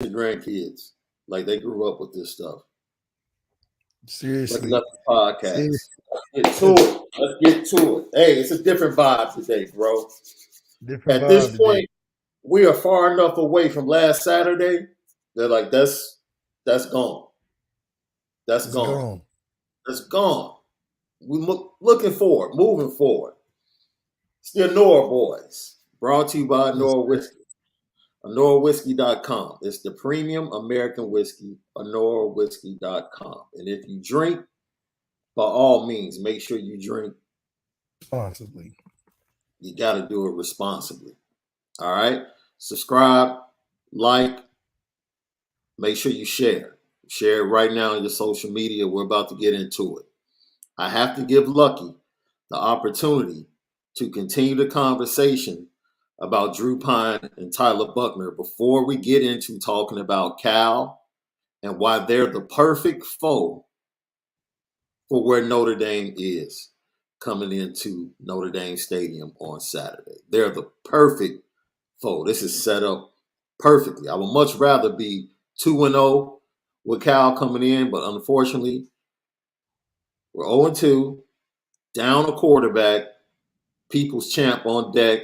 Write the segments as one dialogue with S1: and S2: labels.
S1: your grandkids like they grew up with this stuff. Like
S2: Seriously.
S1: Lefty podcast.
S2: Seriously.
S1: Let's get to it. Let's get to it. Hey, it's a different vibe today, bro.
S2: Different
S1: At this
S2: vibe today.
S1: point, we are far enough away from last Saturday. They're like, that's gone. That's
S2: It's
S1: gone.
S2: gone.
S1: That's gone. We looking forward, moving forward. It's the Onora boys. Brought to you by
S2: Yes,
S1: Onora
S2: sir.
S1: Whiskey. OnoraWhiskey.com. It's the premium American whiskey, OnoraWhiskey.com. And if you drink, by all means, make sure you drink.
S2: Responsibly.
S1: You got to do it responsibly. All right? Subscribe, like, make sure you share. Share it right now on your social media. We're about to get into it. I have to give Lucky the opportunity to continue the conversation about Drew Pyne and Tyler Buckner before we get into talking about Cal and why they're the perfect foe for where Notre Dame is coming into Notre Dame Stadium on Saturday. They're the perfect foe. This is set up perfectly. I would much rather be 2-0 with Cal coming in, but unfortunately, we're 0-2, down a quarterback, people's champ on deck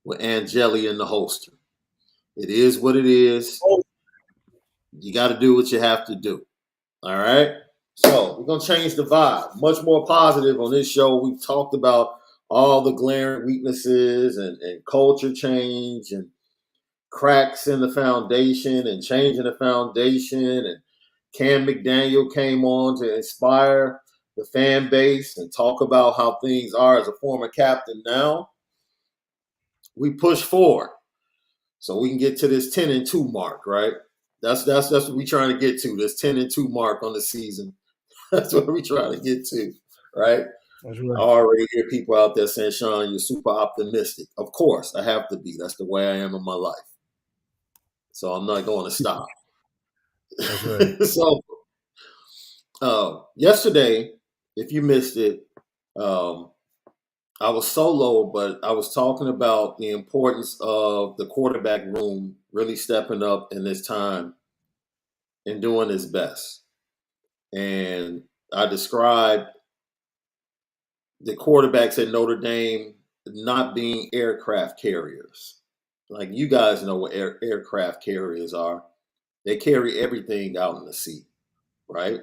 S1: with Angeli in the holster. It is what it is. You got to do what you have to do. All right? So we're going to change the vibe. Much more positive on this show. We've talked about all the glaring weaknesses and culture change and cracks in the foundation and changing the foundation. And Cam McDaniel came on to inspire the fan base and talk about how things are as a former captain now. We push forward so we can get to this 10-2 mark, right? That's what we're trying to get to, this 10-2 mark on the season. That's what we're trying to get to, right?
S2: That's
S1: I
S2: right.
S1: already hear people out there saying, Shaun, you're super optimistic. Of course, I have to be. That's the way I am in my life. So I'm not going to stop.
S2: That's right.
S1: So yesterday, if you missed it, I was solo, but I was talking about the importance of the quarterback room really stepping up in this time and doing its best. And I described the quarterbacks at Notre Dame not being aircraft carriers. Like you guys know what aircraft carriers are. They carry everything out in the sea, right?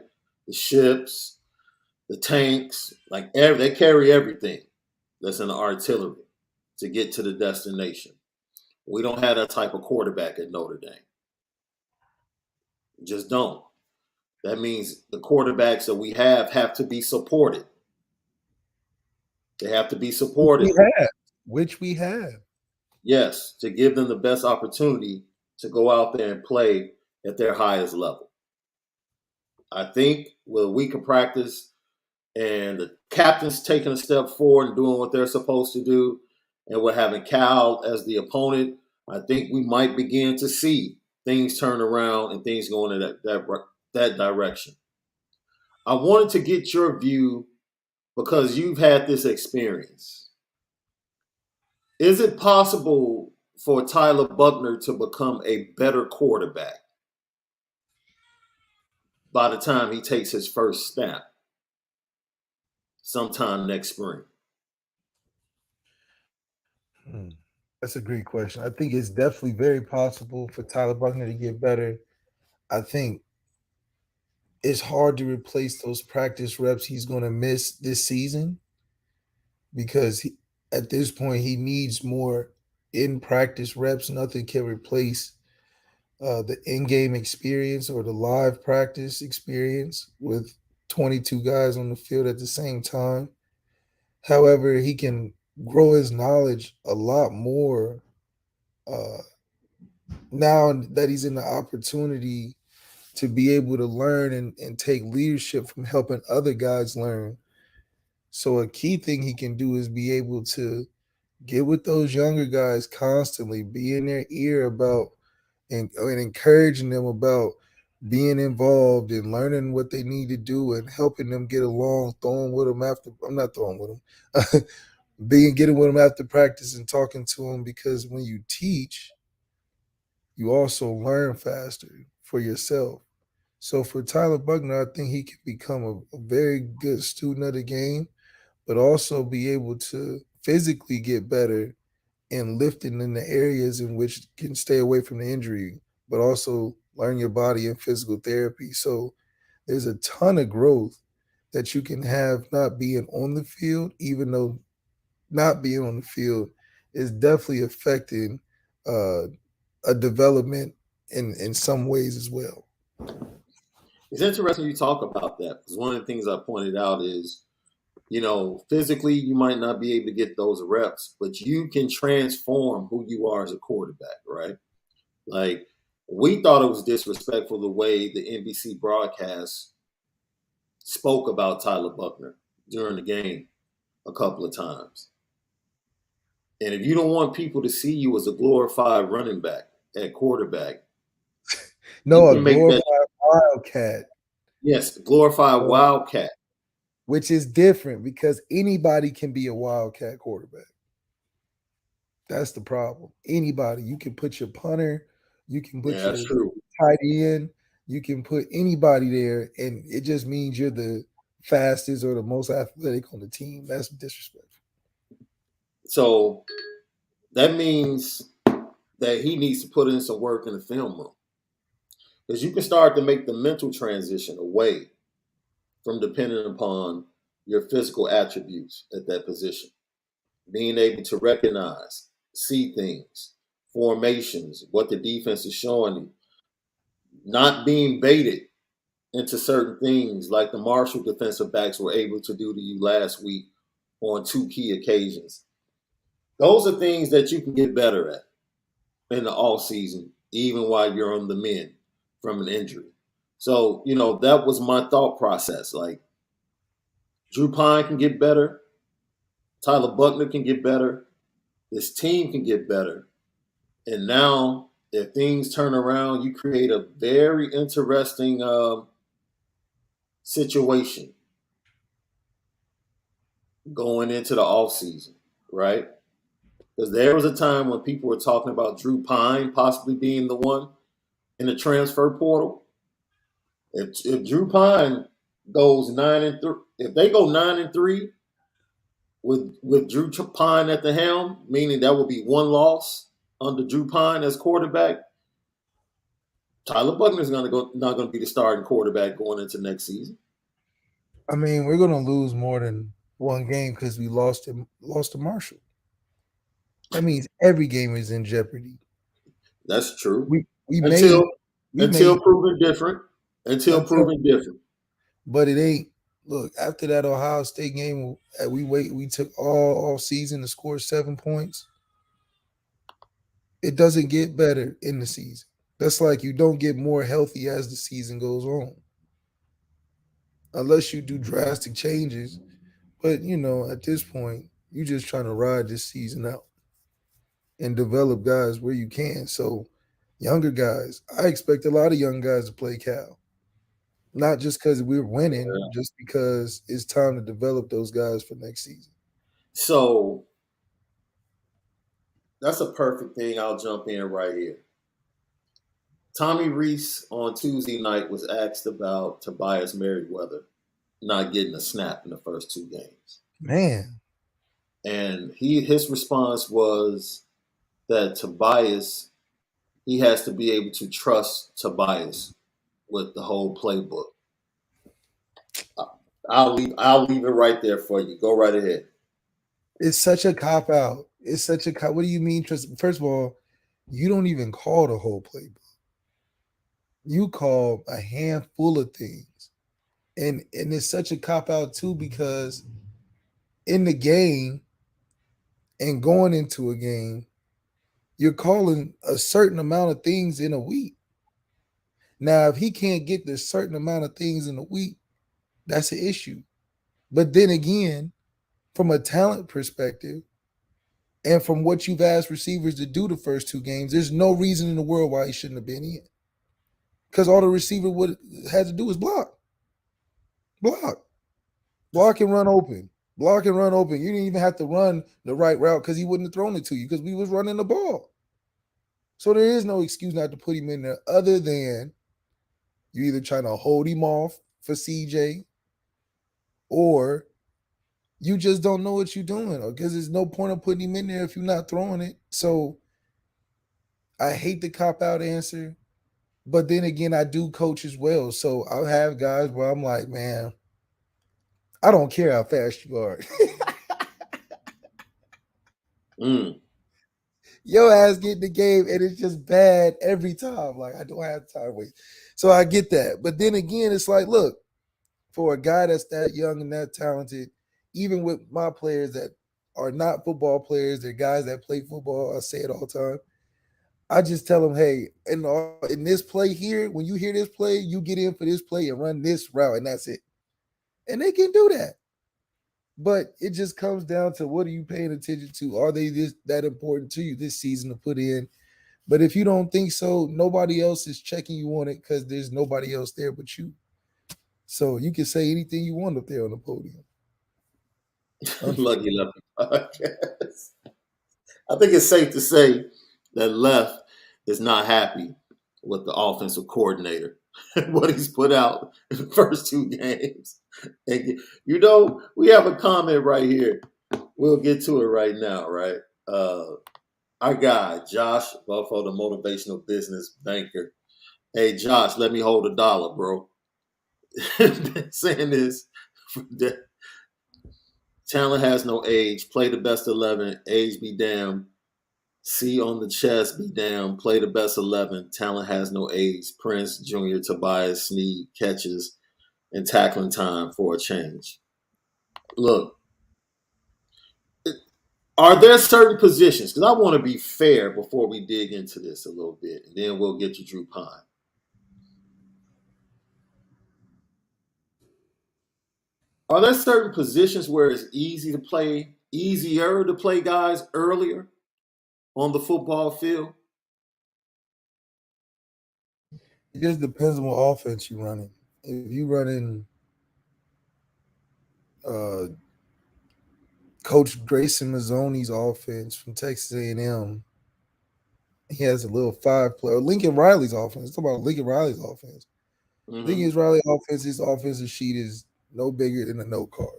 S1: The ships, the tanks, they carry everything that's in the artillery to get to the destination. We don't have that type of quarterback at Notre Dame. Just don't. That means the quarterbacks that we have to be supported. They have to be supported.
S2: Which we have.
S1: Yes, to give them the best opportunity to go out there and play at their highest level. I think with a week of practice and the captains taking a step forward and doing what they're supposed to do, and we're having Cal as the opponent, I think we might begin to see things turn around and things going in that direction. I wanted to get your view because you've had this experience. Is it possible for Tyler Buckner to become a better quarterback by the time he takes his first snap sometime next spring?
S2: That's a great question. I think it's definitely very possible for Tyler Buckner to get better. I think it's hard to replace those practice reps he's going to miss this season because at this point he needs more in practice reps. Nothing can replace the in game experience or the live practice experience with 22 guys on the field at the same time. However, he can grow his knowledge a lot more uh, now that he's in the opportunity to be able to learn and take leadership from helping other guys learn. So a key thing he can do is be able to get with those younger guys constantly, be in their ear about and encouraging them about being involved and learning what they need to do and helping them get along, throwing with them after I'm not throwing with them. Getting with them after practice and talking to them because when you teach, you also learn faster for yourself. So for Tyler Buckner, I think he can become a very good student of the game, but also be able to physically get better and lifting in the areas in which can stay away from the injury, but also learn your body and physical therapy. So there's a ton of growth that you can have not being on the field, even though not being on the field is definitely affecting uh, a development in some ways as well.
S1: It's interesting you talk about that because one of the things I pointed out is, physically you might not be able to get those reps, but you can transform who you are as a quarterback, right? Like, we thought it was disrespectful the way the NBC broadcast spoke about Tyler Buckner during the game a couple of times. And if you don't want people to see you as a glorified running back at quarterback, you
S2: No, a
S1: can make that,
S2: glorified wildcat,
S1: yes, glorified wildcat.
S2: which is different because anybody can be a wildcat quarterback. That's the problem. Anybody. You can put your punter, you can
S1: Yeah,
S2: put
S1: that's
S2: your
S1: true.
S2: tight end, you can put anybody there, and it just means you're the fastest or the most athletic on the team. That's disrespectful.
S1: So that means that he needs to put in some work in the film room because you can start to make the mental transition away from depending upon your physical attributes at that position. Being able to recognize, see things, formations, what the defense is showing you, not being baited into certain things like the Marshall defensive backs were able to do to you last week on two key occasions. Those are things that you can get better at in the off season, even while you're on the mend from an injury. So, that was my thought process. Like, Drew Pyne can get better, Tyler Buckner can get better, this team can get better. And now, if things turn around, you create a very interesting situation going into the offseason, right? Because there was a time when people were talking about Drew Pyne possibly being the one in the transfer portal. If Drew Pyne goes 9-3, if they go 9-3 with Drew Pyne at the helm, meaning that will be one loss under Drew Pyne as quarterback, Tyler Buckner is not going to be the starting quarterback going into next season.
S2: I mean, we're gonna lose more than one game because we lost to Marshall. That means every game is in jeopardy.
S1: That's true.
S2: We made
S1: Until
S2: we
S1: until
S2: made
S1: proven different. Until
S2: until,
S1: proven different.
S2: but it ain't. Look, after that Ohio State game, we took all season to score 7 points. It doesn't get better in the season. That's like you don't get more healthy as the season goes on, unless you do drastic changes. But at this point, you're just trying to ride this season out and develop guys where you can. So, younger guys, I expect a lot of young guys to play Cal, not just because we're winning,
S1: Yeah.
S2: just because it's time to develop those guys for next season.
S1: So that's a perfect thing. I'll jump in right here. Tommy Reese on Tuesday night was asked about Tobias Merriweather not getting a snap in the first two games.
S2: Man,
S1: And his response was that Tobias, he has to be able to trust Tobias with the whole playbook. I'll leave it right there for you. Go right ahead.
S2: it's such a cop out. It's such a cop. What do you mean? Trust? First of all, you don't even call the whole playbook. You call a handful of things, and it's such a cop out too because in the game and going into a game, you're calling a certain amount of things in a week. Now, if he can't get this certain amount of things in a week, that's an issue. But then again, from a talent perspective, and from what you've asked receivers to do the first two games, there's no reason in the world why he shouldn't have been in. Because all the receiver would had to do was block, block and run open, block and run open. You didn't even have to run the right route because he wouldn't have thrown it to you because we was running the ball. So there is no excuse not to put him in there other than you either trying to hold him off for CJ or you just don't know what you're doing because there's no point of putting him in there if you're not throwing it. So I hate the cop out answer, but then again, I do coach as well. So I'll have guys where I'm like, man, I don't care how fast you are.
S1: Mm.
S2: Your ass get in the game and it's just bad every time. Like I don't have time to wait. So I get that. But then again, it's like, look, for a guy that's that young and that talented, even with my players that are not football players, they're guys that play football. I say it all the time. I just tell them, hey, in this play here, when you hear this play, you get in for this play and run this route, and that's it. And they can do that. But it just comes down to what are you paying attention to? Are they this that important to you this season to put in? But if you don't think so, nobody else is checking you on it because there's nobody else there but you. So you can say anything you want up there on the podium.
S1: Lucky Lefty podcast. I think it's safe to say that Left is not happy with the offensive coordinator, what he's put out in the first two games. And, we have a comment right here. We'll get to it right now, right? Our guy, Josh Buffo, the motivational business banker. Hey, Josh, let me hold $1, bro. Saying this, talent has no age. Play the best 11. Age be damned. C on the chest be damned. Play the best 11. Talent has no age. Prince Jr. Tobias Sneed catches and tackling time for a change. Look, are there certain positions? Because I want to be fair before we dig into this a little bit, and then we'll get to Drew Pyne. Are there certain positions where it's easier to play guys earlier on the football field?
S2: It just depends on what offense you're running. If you running uh, Coach Grayson Mazzoni's offense from Texas A&M, he has a little five player. Lincoln Riley's offense. Let's talk about Lincoln Riley's offense.
S1: Mm-hmm.
S2: Lincoln Riley's offense, his offensive sheet is no bigger than a note card.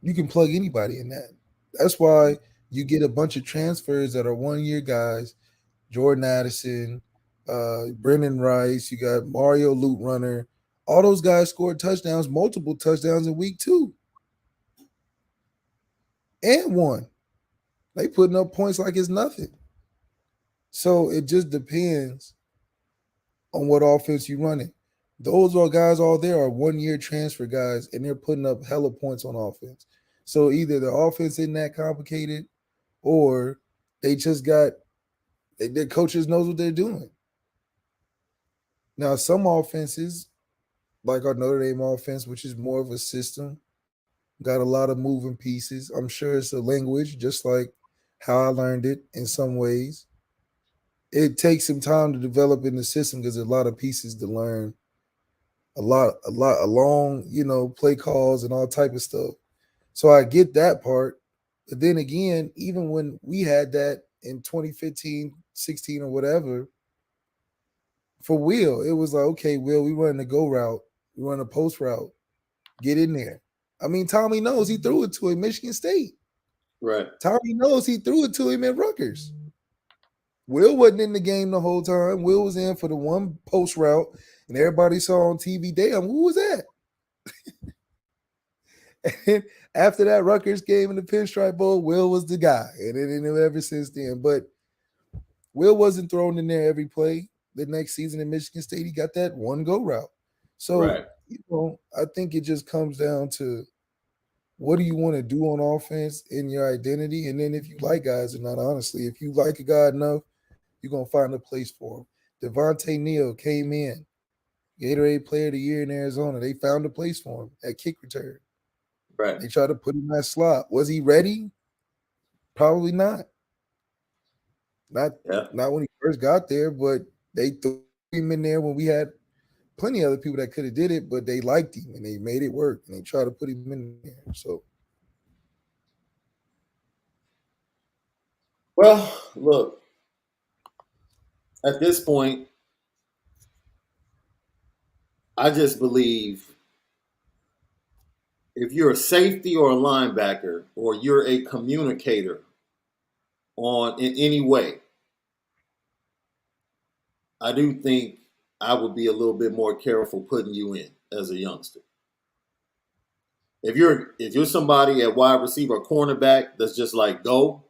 S2: You can plug anybody in that. That's why you get a bunch of transfers that are 1 year guys. Jordan Addison, Brendan Rice, you got Mario Loot Runner. All those guys scored touchdowns, multiple touchdowns in week 2. And won. They putting up points like it's nothing. So it just depends on what offense you're running. Those are guys all there are 1 year transfer guys, and they're putting up hella points on offense. So either the offense isn't that complicated, or they just got their coaches knows what they're doing. Now, some offenses, like our Notre Dame offense, which is more of a system, got a lot of moving pieces. I'm sure it's a language, just like how I learned it in some ways. It takes some time to develop in the system because there's a lot of pieces to learn, a long, play calls and all type of stuff. So I get that part. But then again, even when we had that in 2015, 16 or whatever, for Will, it was like, okay, Will, we run the go route. We run a post route. Get in there. I mean, Tommy knows he threw it to him Michigan State.
S1: Right.
S2: Tommy knows he threw it to him at Rutgers. Will wasn't in the game the whole time. Will was in for the one post route, and everybody saw on TV, damn, who was that? And after that Rutgers game in the Pinstripe Bowl, Will was the guy. And then ever since then. But Will wasn't thrown in there every play. The next season in Michigan State, he got that one go route. So,
S1: Right.
S2: I think it just comes down to what do you want to do on offense in your identity? And then if you like guys or not, honestly, if you like a guy enough, you're going to find a place for him. Devontae Neal came in, Gatorade Player of the Year in Arizona. They found a place for him at kick return.
S1: Right.
S2: They tried to put him in that slot. Was he ready? Probably not. Not when he first got there, but they threw him in there when we had plenty of other people that could have did it, but they liked him and they made it work and they tried to put him in there. So,
S1: Well, look, at this point, I just believe if you're a safety or a linebacker or you're a communicator on in any way, I do think I would be a little bit more careful putting you in as a youngster. If you're somebody at wide receiver or cornerback that's just like go,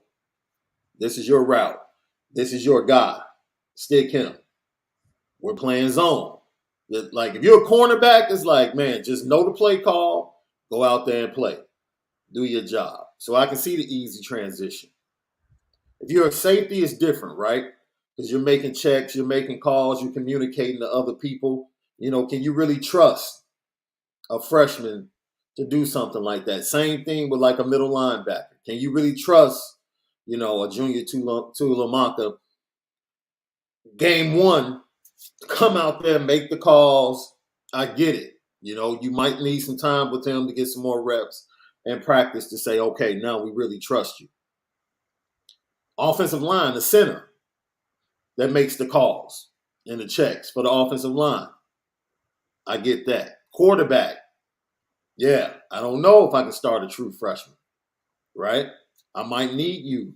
S1: this is your route. This is your guy. Stick him. We're playing zone. Like if you're a cornerback, it's like, man, just know the play call, go out there and play. Do your job. So I can see the easy transition. If you're a safety, it's different, right? Because you're making checks, you're making calls, you're communicating to other people. Can you really trust a freshman to do something like that? Same thing with like a middle linebacker. Can you really trust, a junior Tulamaka game one, come out there, make the calls? I get it. You might need some time with him to get some more reps and practice to say, okay, now we really trust you. Offensive line, the center that makes the calls and the checks for the offensive line. I get that. Quarterback, yeah, I don't know if I can start a true freshman, right? I might need you.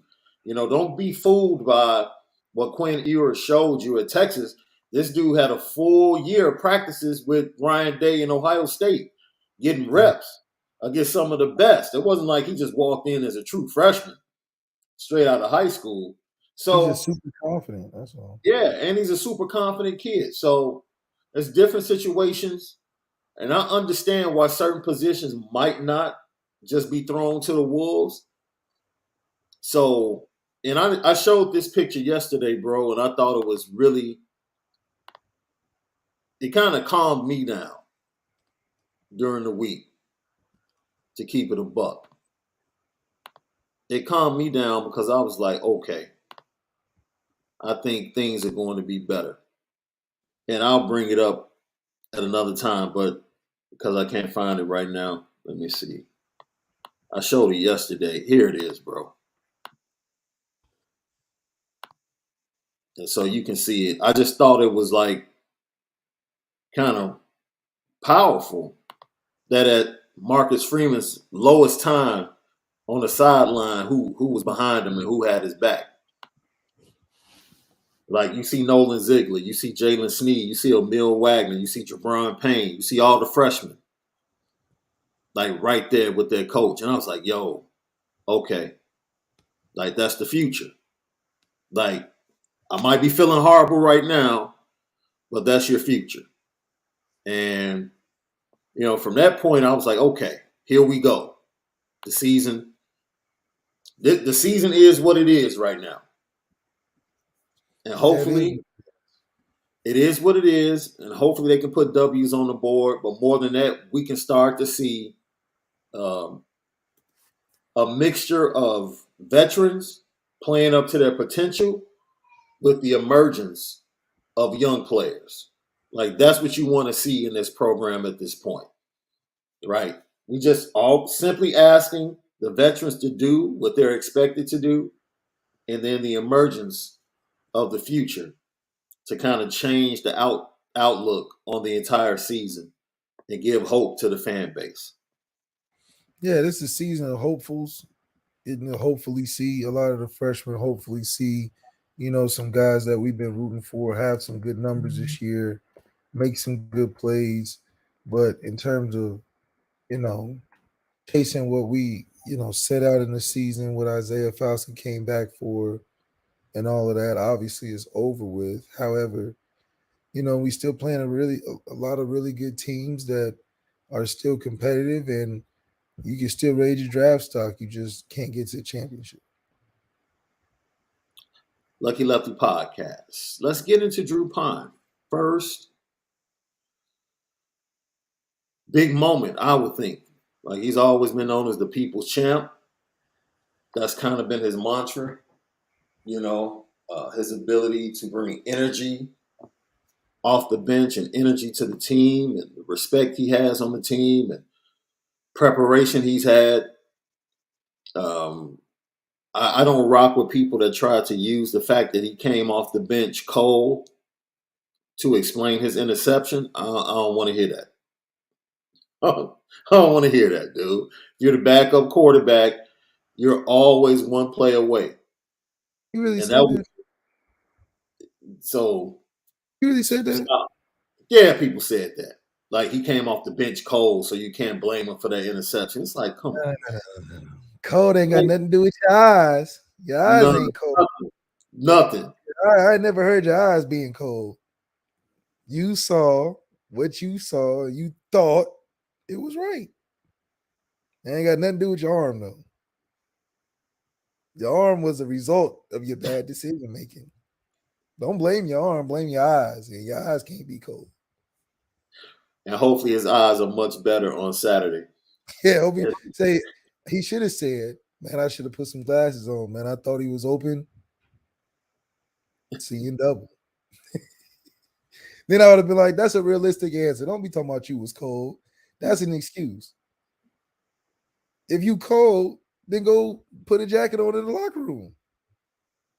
S1: Don't be fooled by what Quinn Ewers showed you at Texas. This dude had a full year of practices with Ryan Day in Ohio State, getting reps against some of the best. It wasn't like he just walked in as a true freshman straight out of high school.
S2: He's
S1: So
S2: just super confident. That's all.
S1: yeah, and he's a super confident kid. So there's different situations, and I understand why certain positions might not just be thrown to the wolves. So, and I showed this picture yesterday, bro, and I thought it kind of calmed me down during the week, to keep it a buck. It calmed me down because I was like, okay, I think things are going to be better. And I'll bring it up at another time, but because I can't find it right now, let me see. I showed it yesterday. Here it is, bro. And so you can see it. I just thought it was like kind of powerful that at Marcus Freeman's lowest time on the sideline, who was behind him and who had his back. Like you see Nolan Ziegler, you see Jalen Sneed, you see Emil Wagner, you see Jabron Payne, you see all the freshmen, like right there with their coach. And I was like, yo, okay, like that's the future. Like I might be feeling horrible right now, but that's your future. And from that point, I was like, okay, here we go. The season is what it is right now. And hopefully it is what it is. And hopefully they can put W's on the board. But more than that, we can start to see a mixture of veterans playing up to their potential with the emergence of young players. Like that's what you want to see in this program at this point, right? We just all simply asking the veterans to do what they're expected to do, and then the emergence of the future to kind of change the outlook on the entire season and give hope to the fan base.
S2: Yeah, this is a season of hopefuls. Hopefully see a lot of the freshmen. Hopefully see, some guys that we've been rooting for have some good numbers this year, make some good plays. But in terms of, you know, chasing what we, set out in the season, what Isaiah Falson came back for, and all of that, obviously is over with. However, we still playing a lot of really good teams that are still competitive, and you can still raise your draft stock. You just can't get to the championship.
S1: Lucky Lefty Podcast. Let's get into Drew Pyne. First, big moment, I would think. Like he's always been known as the people's champ. That's kind of been his mantra, his ability to bring energy off the bench and energy to the team and the respect he has on the team and preparation he's had. I don't rock with people that try to use the fact that he came off the bench cold to explain his interception. I don't want to hear that. I don't want to hear that, dude. You're the backup quarterback. You're always one play away,
S2: He really
S1: and that
S2: said
S1: was
S2: that.
S1: so.
S2: He really said that.
S1: Stop. Yeah, people said that. Like he came off the bench cold, so you can't blame him for that interception. It's like, come on.
S2: Cold ain't got
S1: Like,
S2: nothing to do with your eyes. Your eyes
S1: none,
S2: ain't cold.
S1: nothing.
S2: I never heard your eyes being cold. You saw what you saw. You thought it was right. It ain't got nothing to do with your arm, though. Your arm was a result of your bad decision making. Don't blame your arm, blame your eyes. And your eyes can't be cold.
S1: And hopefully his eyes are much better on Saturday.
S2: Yeah, hope say he should have said, man, I should have put some glasses on, man. I thought he was open. Seeing double. Then I would have been like, that's a realistic answer. Don't be talking about you was cold. That's an excuse. If you cold, then go put a jacket on in the locker room.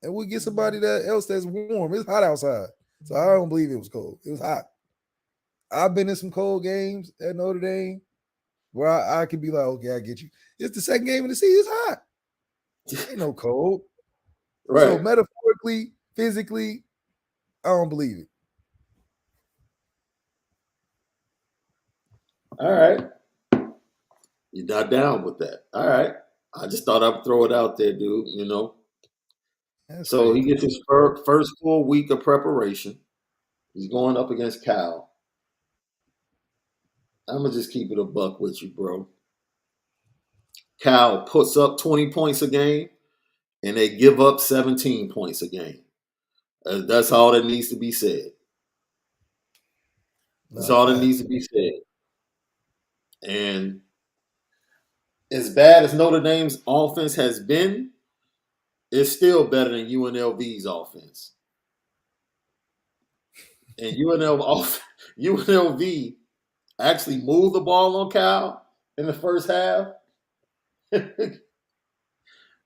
S2: And we'll get somebody that else that's warm. It's hot outside. So I don't believe it was cold. It was hot. I've been in some cold games at Notre Dame where I could be like, okay, I get you. It's the second game of the season. It's hot. Ain't no cold.
S1: Right.
S2: So metaphorically, physically, I don't believe it.
S1: All right. You're not down with that. All right. I just thought I'd throw it out there, dude.
S2: That's
S1: So he
S2: crazy.
S1: gets his first full week of preparation. He's going up against Cal. I'm going to just keep it a buck with you, bro. Cal puts up 20 points a game, and they give up 17 points a game. That's all that needs to be said. That's all that needs to be said. And as bad as Notre Dame's offense has been, it's still better than UNLV's offense. And UNLV actually moved the ball on Cal in the first half.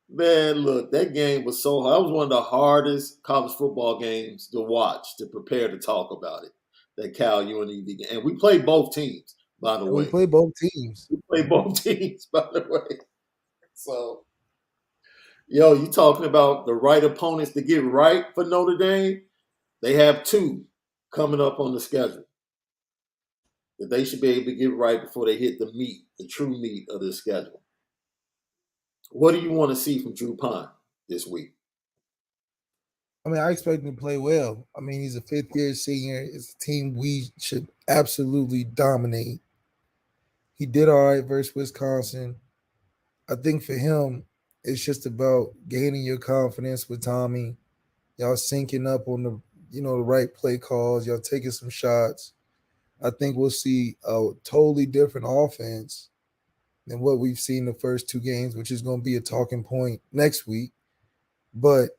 S1: Man, look, that game was so hard. That was one of the hardest college football games to watch, to prepare to talk about it. That Cal UNLV game. And we played both teams, by the way.
S2: We play both teams.
S1: We played both teams, by the way. So, you talking about the right opponents to get right for Notre Dame? They have two coming up on the schedule that they should be able to get right before they hit the true meat of the schedule. What do you want to see from Drew Pyne this week?
S2: I mean, I expect him to play well. I mean, he's a fifth-year senior. It's a team we should absolutely dominate. He did all right versus Wisconsin. I think for him, it's just about gaining your confidence with Tommy. Y'all syncing up on the right play calls. Y'all taking some shots. I think we'll see a totally different offense than what we've seen the first two games, which is going to be a talking point next week. But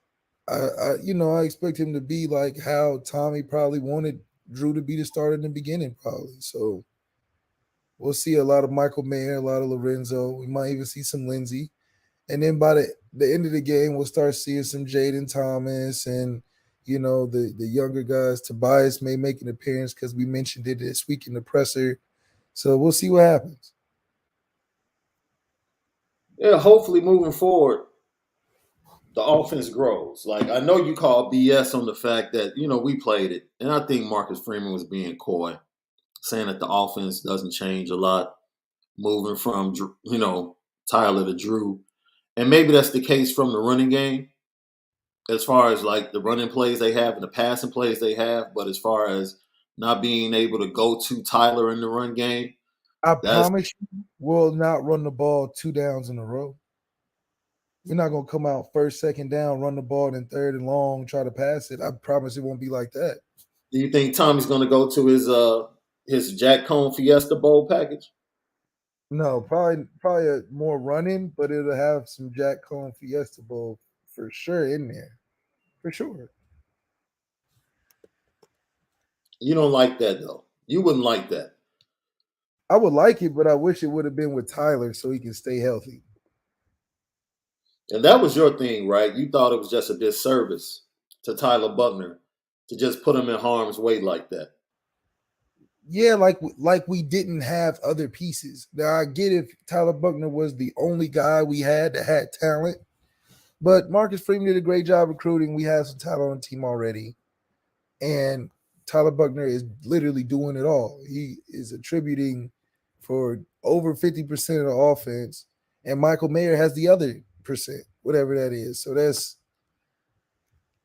S2: I expect him to be like how Tommy probably wanted Drew to be the starter in the beginning, probably. So we'll see a lot of Michael Mayer, a lot of Lorenzo. We might even see some Lindsey. And then by the end of the game, we'll start seeing some Jaden Thomas and, the younger guys. Tobias may make an appearance because we mentioned it this week in the presser. So we'll see what happens.
S1: Yeah, hopefully moving forward, the offense grows. Like, I know you call BS on the fact that, we played it. And I think Marcus Freeman was being coy, saying that the offense doesn't change a lot, moving from, Tyler to Drew. And maybe that's the case from the running game, as far as like the running plays they have and the passing plays they have. But as far as not being able to go to Tyler in the run game,
S2: I promise you, we'll not run the ball 2 downs in a row. We're not going to come out first, second down, run the ball, then third and long, try to pass it. I promise it won't be like that.
S1: Do you think Tommy's going to go to his Jack Cone Fiesta Bowl package?
S2: No, probably a more running, but it'll have some Jack Cone Fiesta Bowl for sure in there. For sure.
S1: You don't like that, though. You wouldn't like that.
S2: I would like it, but I wish it would have been with Tyler so he can stay healthy.
S1: And that was your thing, right? You thought it was just a disservice to Tyler Buckner to just put him in harm's way like that.
S2: Yeah, like we didn't have other pieces. Now I get if Tyler Buckner was the only guy we had that had talent, but Marcus Freeman did a great job recruiting. We have some talent on the team already, and Tyler Buckner is literally doing it all. He is attributing for over 50% of the offense, and Michael Mayer has the other percent, whatever that is. So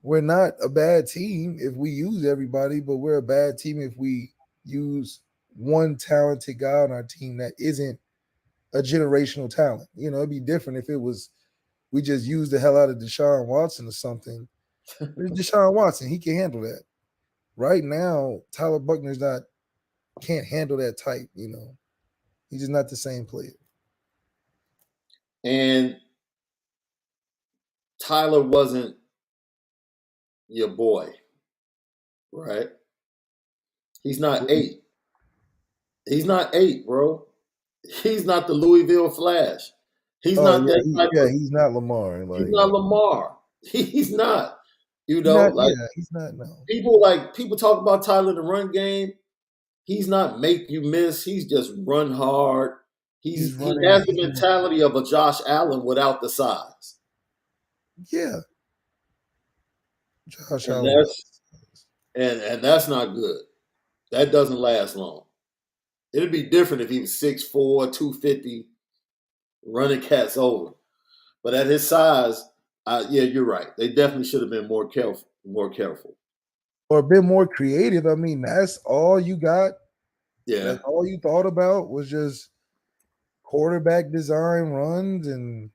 S2: we're not a bad team if we use everybody, but we're a bad team if we use one talented guy on our team that isn't a generational talent. You know, it'd be different if it was we just used the hell out of Deshaun Watson or something. There's Deshaun Watson. He can handle that. Right now, Tyler Buckner's not can't handle that type, you know. He's just not the same player.
S1: And Tyler wasn't your boy, right? He's not 8. He's not 8, bro. He's not the Louisville Flash. He's
S2: Oh
S1: not
S2: yeah,
S1: that type of.
S2: he's not Lamar.
S1: He's
S2: Like
S1: not Lamar. He's not. You
S2: he's
S1: know,
S2: not.
S1: like
S2: Yeah, he's not. No,
S1: people talk about Tyler in the run game. He's not make you miss. He's just run hard. He
S2: he's
S1: has
S2: running.
S1: the mentality of a Josh Allen without the size.
S2: Yeah, Josh
S1: And
S2: Allen.
S1: that's not good. That doesn't last long. It'd be different if he was 6'4", 250, running cats over. But at his size, yeah, you're right. They definitely should have been more careful. More careful.
S2: Or a bit more creative. I mean, that's all you got.
S1: Yeah.
S2: That's all you thought about was just quarterback design runs and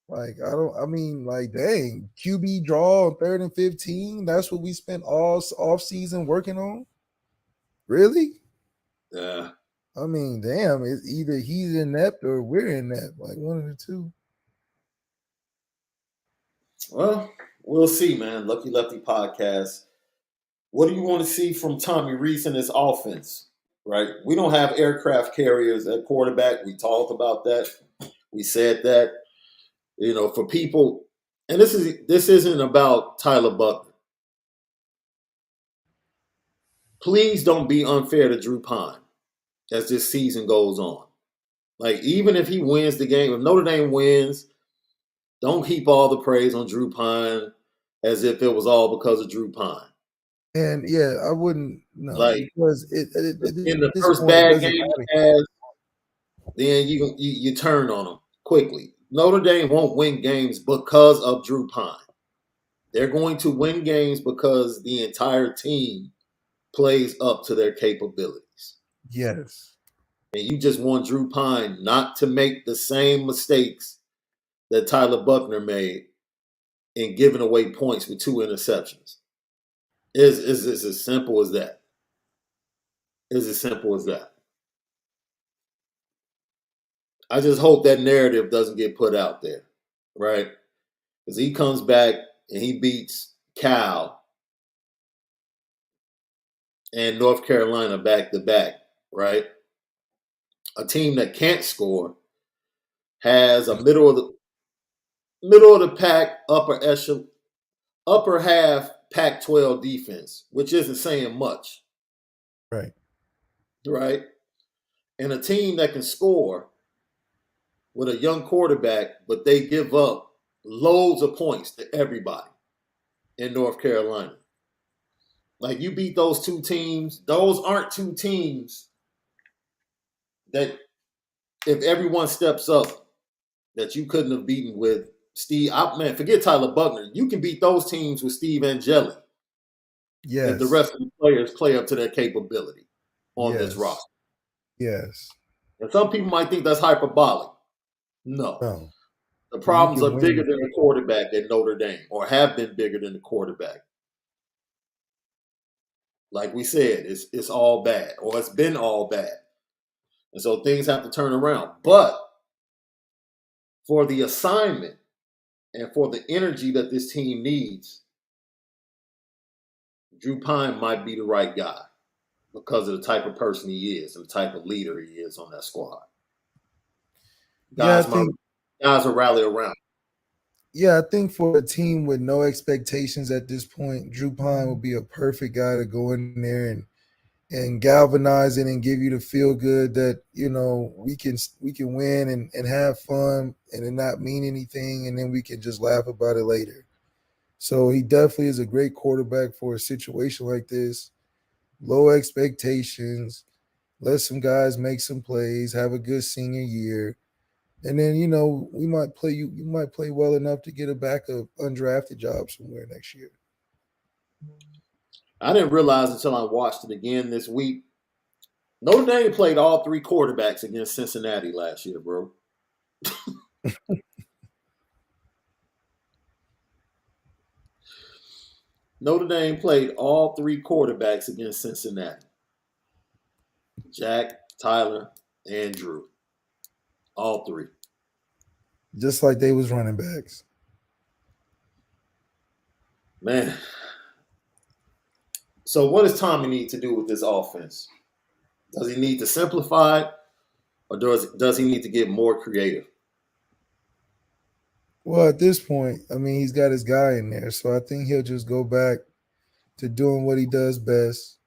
S2: like I mean, like dang, QB draw on 3rd and 15. That's what we spent all off season working on. Really?
S1: Yeah.
S2: I mean, damn, it's either he's inept or we're inept, like one of the two.
S1: Well, we'll see, man. Lucky Lefty podcast. What do you want to see from Tommy Rees in his offense? Right? We don't have aircraft carriers at quarterback. We talked about that. We said that. You know, for people, and this isn't about Tyler Buckner. Please don't be unfair to Drew Pyne as this season goes on. Like, even if he wins the game, if Notre Dame wins, don't heap all the praise on Drew Pyne as if it was all because of Drew Pyne.
S2: And yeah, I wouldn't
S1: Like,
S2: because
S1: in the
S2: this
S1: first
S2: point it
S1: bad
S2: doesn't
S1: game
S2: matter.
S1: he has, then you turn on him quickly. Notre Dame won't win games because of Drew Pyne. They're going to win games because the entire team plays up to their capabilities.
S2: Yes.
S1: And you just want Drew Pyne not to make the same mistakes that Tyler Buckner made in giving away points with 2 interceptions. It's as simple as that. It's as simple as that. I just hope that narrative doesn't get put out there, right? Because he comes back and he beats Cal and North Carolina back to back, right? A team that can't score has a middle of the pack, upper half Pac-12 defense, which isn't saying much,
S2: Right.
S1: right? And a team that can score with a young quarterback, but they give up loads of points to everybody in North Carolina. Like, you beat those 2 teams. Those aren't 2 teams that, if everyone steps up, that you couldn't have beaten with Steve. Man, forget Tyler Buckner. You can beat those teams with Steve Angeli.
S2: Yes.
S1: If the rest of the players play up to their capability on this roster.
S2: Yes.
S1: And some people might think that's hyperbolic. No. The problems are bigger than the quarterback at Notre Dame, or have been bigger than the quarterback. Like we said, it's all bad, or it's been all bad. And so things have to turn around. But for the assignment and for the energy that this team needs, Drew Pyne might be the right guy because of the type of person he is and the type of leader he is on that squad. Guys will rally around.
S2: Yeah, I think for a team with no expectations at this point, Drew Pine would be a perfect guy to go in there and galvanize it and give you the feel good that we can win and have fun and it not mean anything, and then we can just laugh about it later. So he definitely is a great quarterback for a situation like this. Low expectations, let some guys make some plays, have a good senior year, and then we might play you might play well enough to get a backup undrafted job somewhere next year.
S1: I didn't realize until I watched it again this week. Notre Dame played all three quarterbacks against Cincinnati last year, bro. Notre Dame played all three quarterbacks against Cincinnati. Jack, Tyler, and Drew. All three.
S2: Just like they was running backs.
S1: Man. So what does Tommy need to do with this offense? Does he need to simplify it, or does he need to get more creative?
S2: Well, at this point, I mean, he's got his guy in there, so I think he'll just go back to doing what he does best.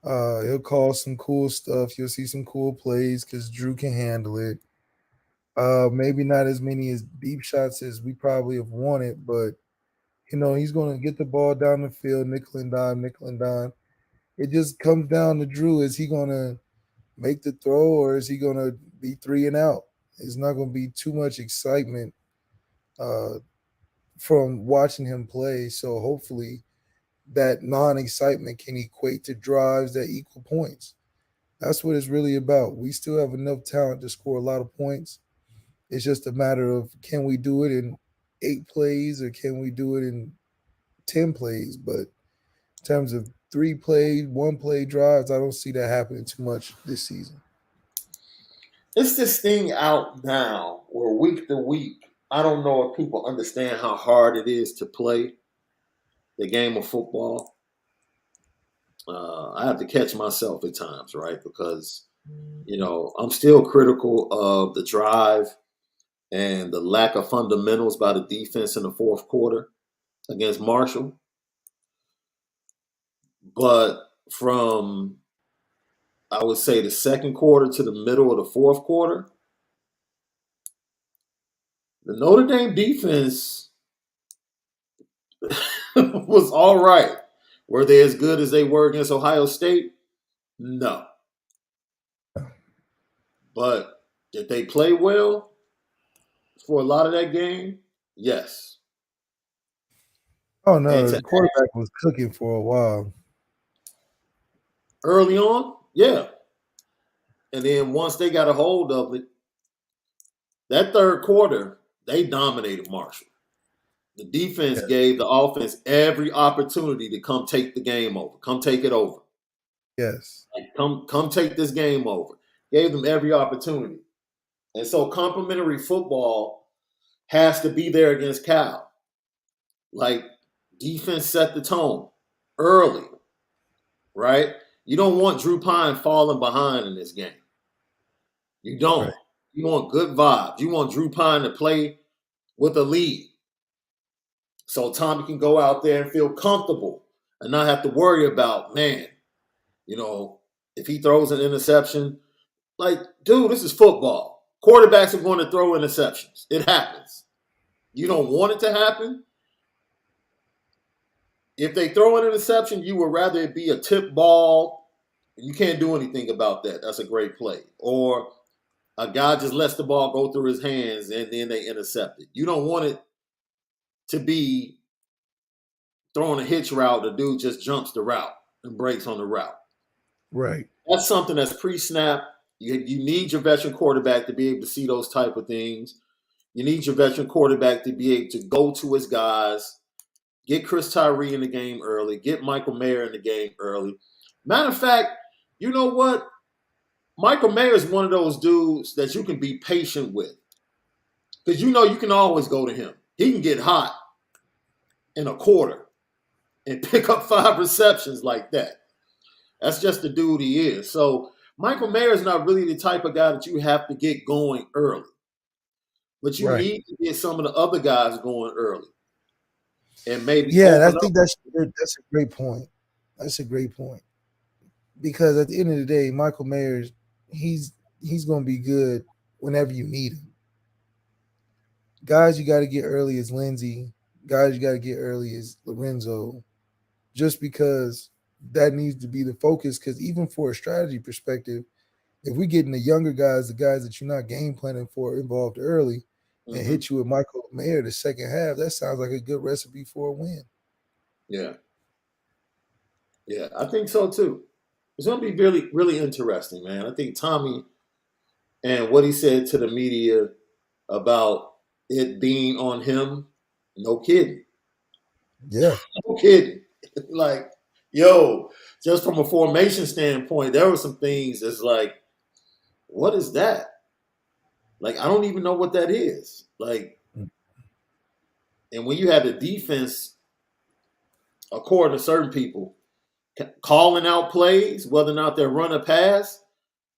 S2: He'll call some cool stuff. You'll see some cool plays because Drew can handle it. Maybe not as many as deep shots as we probably have wanted, but he's going to get the ball down the field, nickel and dime, nickel and dime. It just comes down to Drew. Is he going to make the throw or is he going to be three and out? It's not going to be too much excitement uh, from watching him play. So hopefully that non-excitement can equate to drives that equal points. That's what it's really about. We still have enough talent to score a lot of points. It's just a matter of can we do it in 8 plays or can we do it in 10 plays. But in terms of 3 play, 1 play drives, I don't see that happening too much this season.
S1: It's this thing out now where week to week, I don't know if people understand how hard it is to play the game of football. I have to catch myself at times, right? Because, I'm still critical of the drive and the lack of fundamentals by the defense in the fourth quarter against Marshall. But from, I would say, the second quarter to the middle of the fourth quarter, the Notre Dame defense was all right. Were they as good as they were against Ohio State? No. But did they play well for a lot of that game? Yes.
S2: Oh
S1: And
S2: no,
S1: to
S2: the quarterback was cooking for a while.
S1: early on, yeah. And then once they got a hold of it, that third quarter, they dominated Marshall. The defense
S2: Yeah.
S1: gave the offense every opportunity to come take the game over, come take it over.
S2: Yes.
S1: Like, come take this game over. Gave them every opportunity. And so complimentary football has to be there against Cal. Like, defense set the tone early, right? You don't want Drew Pyne falling behind in this game. You
S2: Right.
S1: don't. You want good vibes. You want Drew Pyne to play with a lead. So Tommy can go out there and feel comfortable and not have to worry about, man, you know, if he throws an interception, like, dude, this is football. Quarterbacks are going to throw interceptions. It happens. You don't want it to happen. If they throw an interception, you would rather it be a tip ball. You can't do anything about that. That's a great play. Or a guy just lets the ball go through his hands and then they intercept it. You don't want it to be throwing a hitch route. The dude just jumps the route and breaks on the route.
S2: Right.
S1: That's something that's pre-snap. You need your veteran quarterback to be able to see those type of things. You need your veteran quarterback to be able to go to his guys, get Chris Tyree in the game early, get Michael Mayer in the game early. Matter of fact, you know what? Michael Mayer is one of those dudes that you can be patient with because you can always go to him. He can get hot in a quarter and pick up 5 receptions like that. That's just the dude he is. So Michael Mayer is not really the type of guy that you have to get going early. But you
S2: Right.
S1: need to get some of the other guys going early and maybe
S2: Yeah, I
S1: open
S2: think
S1: up.
S2: that's a great point. That's a great point because at the end of the day, Michael Mayers, he's going to be good whenever you need him. Guys, you got to get early as Lindsey. Guys, you got to get early as Lorenzo, just because that needs to be the focus. Because even for a strategy perspective, if we getting the younger guys, the guys that you're not game planning for, involved early, and
S1: Mm-hmm.
S2: hit you with Michael Mayer the second half, that sounds like a good recipe for a win.
S1: Yeah. Yeah. I think so too. It's going to be really, really interesting, man. I think Tommy and what he said to the media about it being on him, no kidding.
S2: Yeah,
S1: No kidding. Like, yo, just from a formation standpoint, there were some things that's like, what is that? Like, I don't even know what that is. Like, and when you have the defense, according to certain people, calling out plays, whether or not they're run or pass,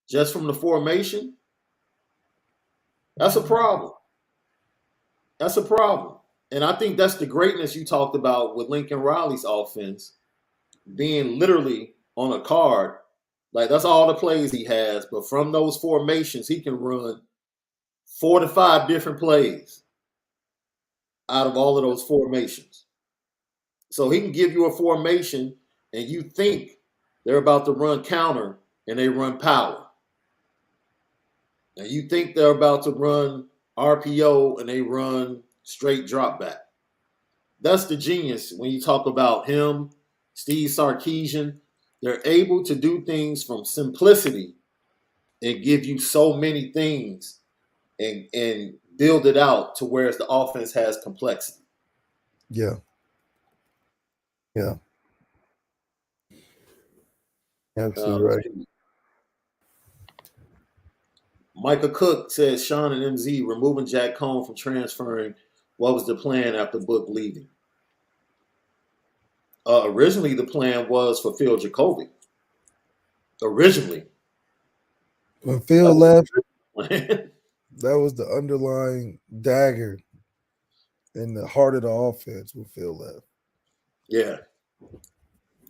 S1: just from the formation, that's a problem. That's a problem. And I think that's the greatness you talked about with Lincoln Riley's offense being literally on a card. Like that's all the plays he has, but from those formations, he can run 4 to 5 different plays out of all of those formations. So he can give you a formation and you think they're about to run counter and they run power. And you think they're about to run RPO and they run straight drop back. That's the genius when you talk about him, Steve Sarkisian. They're able to do things from simplicity and give you so many things and build it out to whereas the offense has complexity.
S2: yeah, yeah. Absolutely
S1: Let's
S2: right.
S1: see. Michael Cook says Shaun and MZ removing Jack Cohn from transferring. What was the plan after Book leaving? Originally, the plan was for Phil Jacoby. Originally,
S2: When
S1: that
S2: Phil
S1: was
S2: left,
S1: the plan.
S2: that was the underlying dagger in the heart of the offense when Phil left.
S1: Yeah,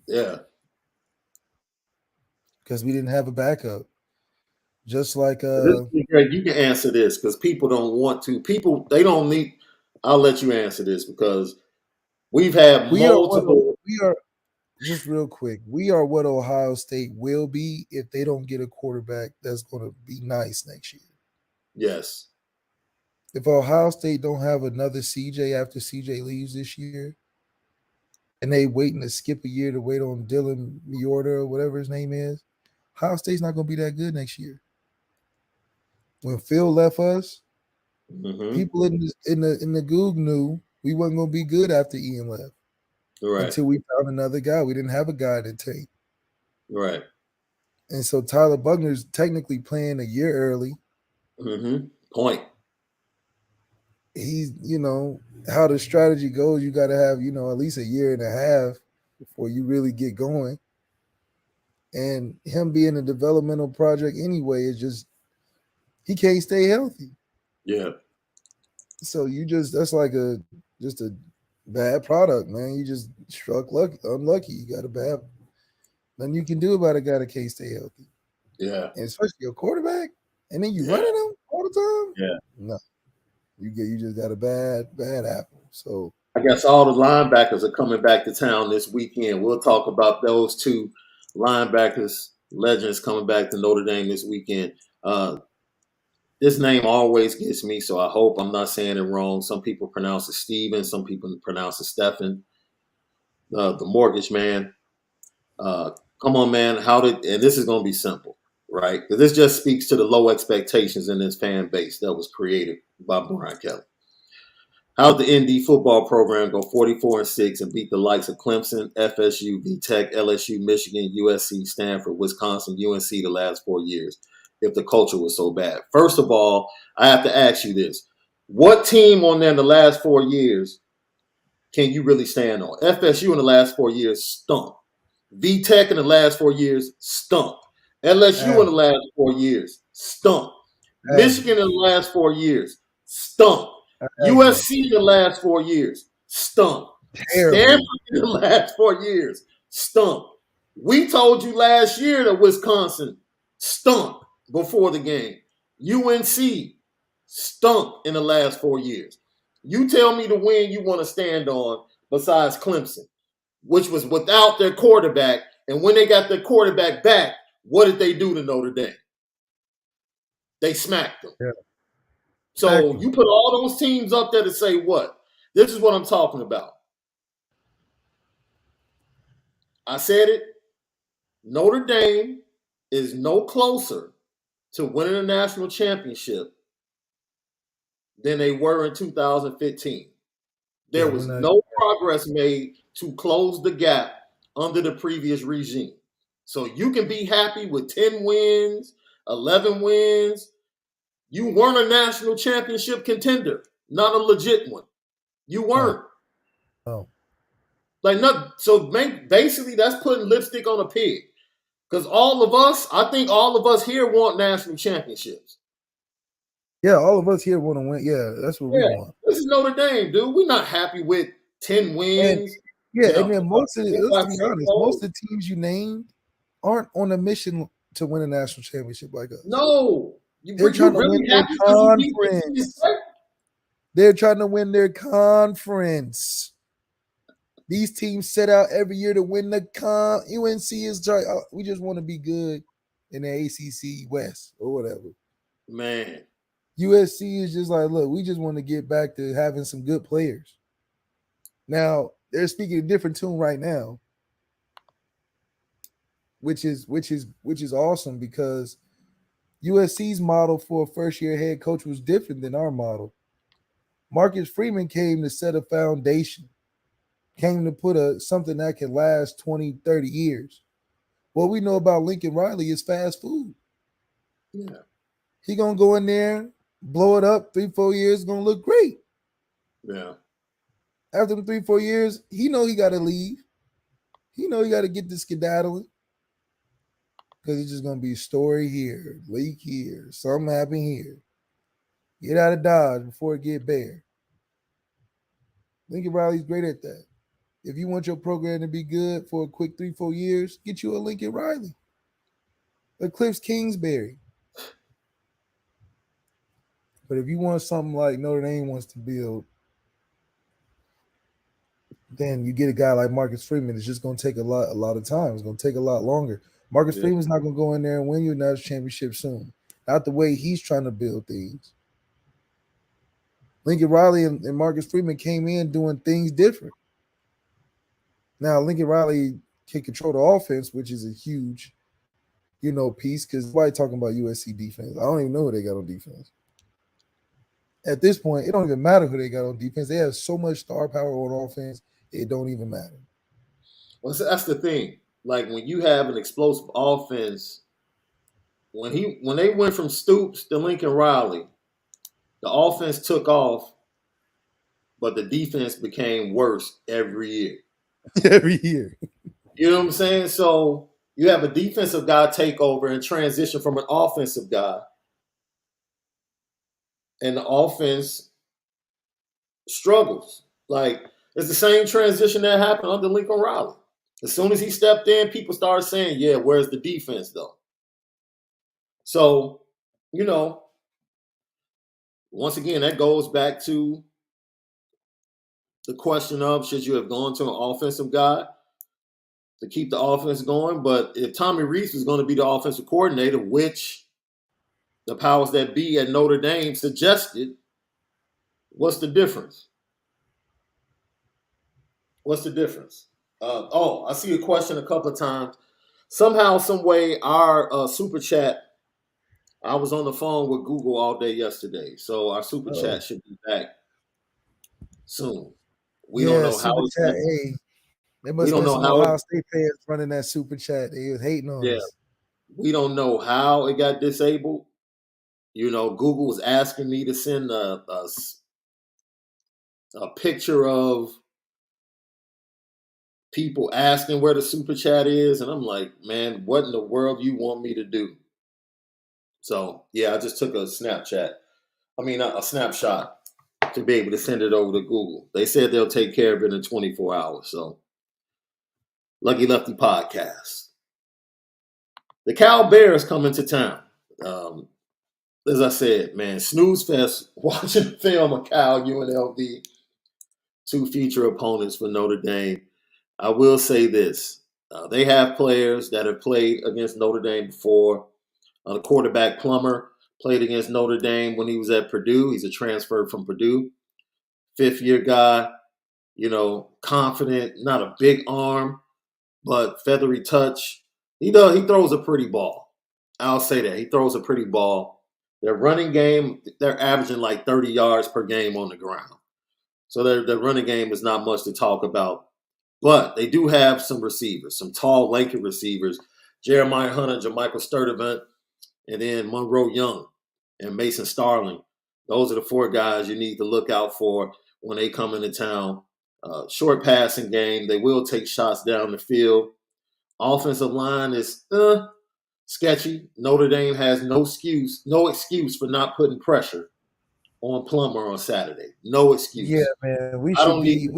S1: yeah.
S2: Because we didn't have a backup. Just like
S1: Greg, you can answer this because people don't want to. People they don't need. I'll let you answer this because we've had
S2: we are what
S1: multiple.
S2: we are just real quick, we are what Ohio State will be if they don't get a quarterback that's going to be nice next year.
S1: Yes.
S2: If Ohio State don't have another CJ after CJ leaves this year, and they waiting to skip a year to wait on Dylan Miorda or whatever his name is, Ohio State's not going to be that good next year. When Phil left us,
S1: Mm-hmm.
S2: people in the Goog knew we wasn't going to be good after Ian left
S1: Right.
S2: until we found another guy. We didn't have a guy to take.
S1: Right.
S2: And so Tyler Buckner's technically playing a year early.
S1: Mm-hmm. Point.
S2: He's, how the strategy goes, you got to have, at least a year and a half before you really get going. And him being a developmental project anyway is just, he can't stay healthy.
S1: Yeah.
S2: So that's like just a bad product, man. You just struck unlucky. You got a bad, nothing you can do about a guy that can't stay healthy.
S1: Yeah.
S2: And especially a quarterback, and then you
S1: Yeah.
S2: running him all the time.
S1: Yeah.
S2: No, you just got a bad apple. So
S1: I guess all the linebackers are coming back to town this weekend. We'll talk about those two linebackers, legends coming back to Notre Dame this weekend. This name always gets me, so I hope I'm not saying it wrong. Some people pronounce it Steven, some people pronounce it Stephen. The mortgage man. Uh, Come on, man. And this is going to be simple, right? Because this just speaks to the low expectations in this fan base that was created by Brian Kelly. How did the ND football program go 44-6 and beat the likes of Clemson, FSU, VTech, LSU, Michigan, USC, Stanford, Wisconsin, UNC the last 4 years if the culture was so bad? First of all, I have to ask you this. What team on there in the last 4 years can you really stand on? FSU in the last 4 years stunk. VTech in the last 4 years stunk. LSU in the last 4 years stunk. Michigan in the last 4 years stunk.
S2: Exactly.
S1: USC in the last 4 years, stunk.
S2: Terrible.
S1: Stanford in the last 4 years, stunk. We told you last year that Wisconsin stunk before the game. UNC stunk in the last 4 years. You tell me the win you want to stand on besides Clemson, which was without their quarterback. And when they got their quarterback back, what did they do to Notre Dame? They smacked them.
S2: Yeah.
S1: So
S2: Exactly.
S1: you put all those teams up there to say what? This is what I'm talking about. I said it. Notre Dame is no closer to winning a national championship than they were in 2015. There
S2: Yeah, we're
S1: was
S2: not.
S1: no progress made to close the gap under the previous regime. So you can be happy with 10 wins, 11 wins. You weren't a national championship contender, not a legit one. You
S2: No.
S1: weren't.
S2: No.
S1: Like, not, so basically that's putting lipstick on a pig. Because all of us, I think all of us here want national championships.
S2: Yeah, all of us here want to win. Yeah, that's what we
S1: Yeah,
S2: want.
S1: this is Notre Dame, dude. We're not happy with 10
S2: And
S1: wins.
S2: yeah,
S1: You
S2: and
S1: know,
S2: then most of the, let's
S1: by
S2: be
S1: 6
S2: honest, most
S1: goals.
S2: of the teams you named aren't on a mission to win a national championship like us.
S1: No. You
S2: They're trying to win
S1: really
S2: their
S1: happy because you beat Virginia
S2: conference.
S1: State?
S2: They're trying to win their conference. These teams set out every year to win the UNC is trying. We just want to be good in the ACC West or whatever.
S1: Man.
S2: USC is just like, look, we just want to get back to having some good players. Now they're speaking a different tune right now, which is awesome because USC's model for a first year head coach was different than our model. Marcus Freeman came to set a foundation, came to put something that can last 20, 30 years. What we know about Lincoln Riley is fast food.
S1: Yeah.
S2: He gonna go in there, blow it up, 3-4 years, gonna look great.
S1: Yeah.
S2: After the 3-4 years, he know he gotta leave. He know he gotta get this skedaddling. Because it's just gonna be a story here, leak here, something happen here. Get out of Dodge before it get bare. Lincoln Riley's great at that. If you want your program to be good for a quick 3-4 years, get you a Lincoln Riley, a Cliff Kingsbury. But if you want something like Notre Dame wants to build, then you get a guy like Marcus Freeman. It's just going to take a lot of time. It's going to take a lot longer. Marcus Freeman's not going to go in there and win you a national championship soon. Not the way he's trying to build things. Lincoln Riley and Marcus Freeman came in doing things different. Now, Lincoln Riley can control the offense, which is a huge, piece because nobody talking about USC defense. I don't even know who they got on defense. At this point, it don't even matter who they got on defense. They have so much star power on offense, it don't even matter.
S1: Well, that's the thing. Like when you have an explosive offense, when they went from Stoops to Lincoln Riley, the offense took off, but the defense became worse every year.
S2: Every year.
S1: You know what I'm saying? So you have a defensive guy take over and transition from an offensive guy, and the offense struggles. Like it's the same transition that happened under Lincoln Riley. As soon as he stepped in, people started saying, "Yeah, where's the defense though?" So, once again, that goes back to the question of should you have gone to an offensive guy to keep the offense going? But if Tommy Rees was going to be the offensive coordinator, which the powers that be at Notre Dame suggested, what's the difference? What's the difference? I see a question a couple of times. Somehow, some way, our super chat. I was on the phone with Google all day yesterday, so our super chat should be back soon. We don't know
S2: super
S1: how.
S2: chat. Hey, there
S1: We
S2: must have
S1: don't
S2: been
S1: know
S2: some
S1: how.
S2: Ohio State fans running that super chat. They was hating on
S1: Yeah,
S2: us.
S1: we don't know how it got disabled. Google was asking me to send a picture of people asking where the super chat is, and I'm like, man, what in the world you want me to do? So yeah, I just took a Snapchat. A snapshot to be able to send it over to Google. They said they'll take care of it in 24 hours. So, Lucky Lefty podcast. The Cal Bears come into town. As I said, man, snooze fest watching the film of Cal, UNLV, two future opponents for Notre Dame. I will say this. They have players that have played against Notre Dame before. The quarterback Plummer played against Notre Dame when he was at Purdue. He's a transfer from Purdue. Fifth-year guy, confident, not a big arm, but feathery touch. He throws a pretty ball. I'll say that. He throws a pretty ball. Their running game, they're averaging like 30 yards per game on the ground. So their running game is not much to talk about. But they do have some receivers, some tall, lanky receivers. Jeremiah Hunter, Jermichael Sturdivant, and then Monroe Young and Mason Starling. Those are the four guys you need to look out for when they come into town. Short passing game. They will take shots down the field. Offensive line is sketchy. Notre Dame has no excuse for not putting pressure on Plummer on Saturday. No excuse.
S2: Yeah, man. We should be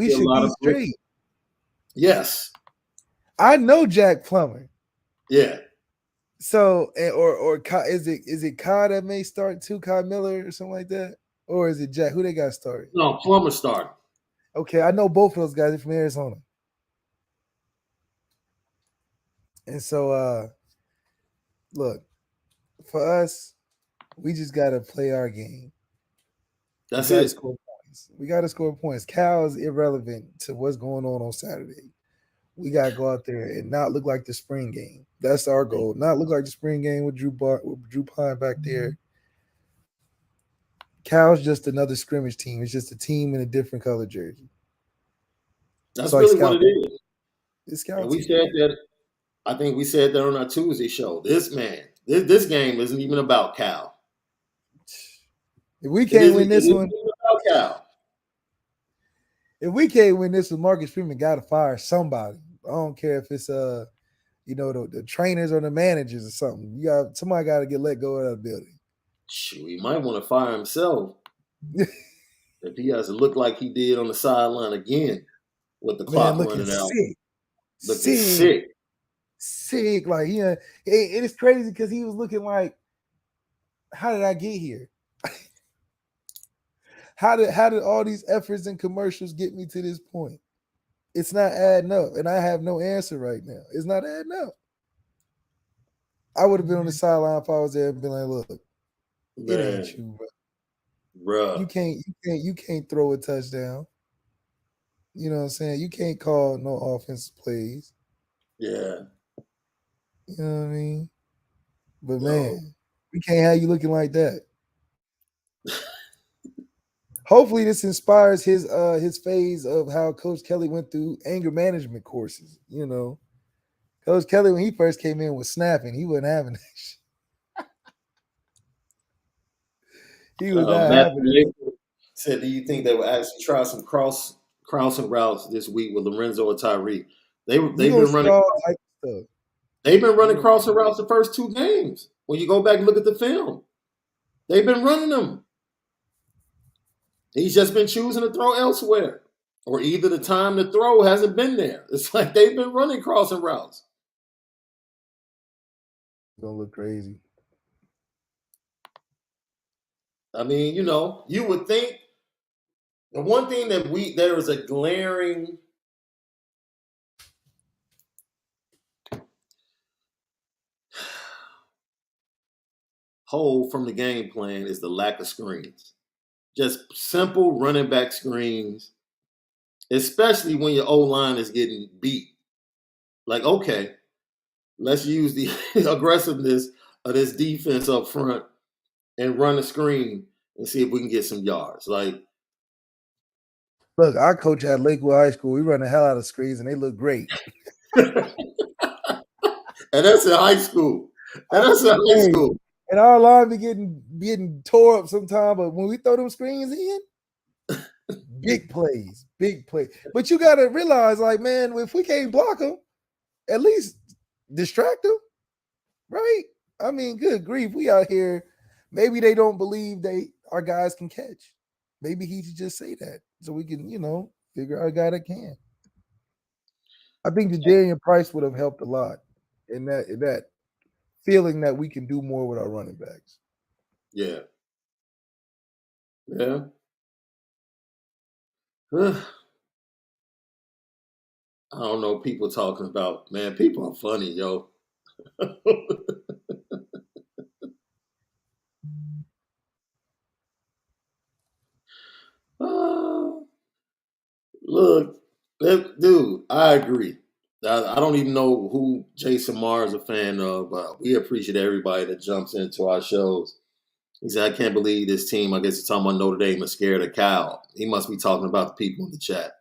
S2: straight.
S1: Yes.
S2: I know Jack Plummer.
S1: Yeah.
S2: So or is it Kai that may start too, Kai Miller or something like that? Or is it Jack? Who they got started?
S1: No, Plummer started.
S2: Okay, I know both of those guys are from Arizona. And so look, for us, we just gotta play our game.
S1: That's it.
S2: Score points. We gotta score points. Cal is irrelevant to what's going on Saturday. We gotta go out there and not look like the spring game. That's our goal. Not look like the spring game with Drew Pyne back there. Cal's just another scrimmage team. It's just a team in a different color jersey.
S1: That's really what it is.
S2: It's Scout.
S1: And we said that. I think we said that on our Tuesday show. This game isn't even about Cal.
S2: If we can't win this one,
S1: about Cal.
S2: If we can't win this one, Marcus Freeman got to fire somebody. I don't care if it's the trainers or the managers or something. Somebody got to get let go of that building.
S1: Shoot, he might want to fire himself if he has to look like he did on the sideline again with the clock running out. Looking
S2: sick. Like it is crazy because he was looking like, how did I get here? How did all these efforts and commercials get me to this point? It's not adding up, and I have no answer right now. It's not adding up. I would have been on the sideline if I was there and been like, "Look, it ain't you, bro. You can't throw a touchdown. You know what I'm saying? You can't call no offensive plays.
S1: Yeah,
S2: you know what I mean. But man, we can't have you looking like that." Hopefully this inspires his phase of how Coach Kelly went through anger management courses. Coach Kelly, when he first came in, was snapping. He wasn't having that shit. He was not having it.
S1: Said, do you think they will actually try some crossing routes this week with Lorenzo or Tyreek? They've been running. They've been running crossing routes the first two games. When you go back and look at the film, they've been running them. He's just been choosing to throw elsewhere. Or either the time to throw hasn't been there. It's like they've been running crossing routes.
S2: It's going to look crazy.
S1: I mean, you would think the one thing that there is a glaring hole from the game plan is the lack of screens. Just simple running back screens, especially when your O-line is getting beat. Like, okay, let's use the aggressiveness of this defense up front and run a screen and see if we can get some yards. Like,
S2: look, our coach at Lakewood High School, we run the hell out of screens and they look great.
S1: And that's in high school. And
S2: our line be getting tore up sometime, but when we throw them screens in, big plays. But you got to realize, like, man, if we can't block them, at least distract them, right? I mean, good grief, we out here. Maybe they don't believe our guys can catch. Maybe he should just say that so we can, figure out a guy that can. I think the Darian Price would have helped a lot in that feeling that we can do more with our running backs.
S1: Yeah. Yeah. I don't know. People talking about, man, people are funny, yo. Look, dude, I agree. I don't even know who Jason Marr is a fan of, but we appreciate everybody that jumps into our shows. He said, I can't believe this team, I guess he's talking about Notre Dame, is scared of Cal. He must be talking about the people in the chat.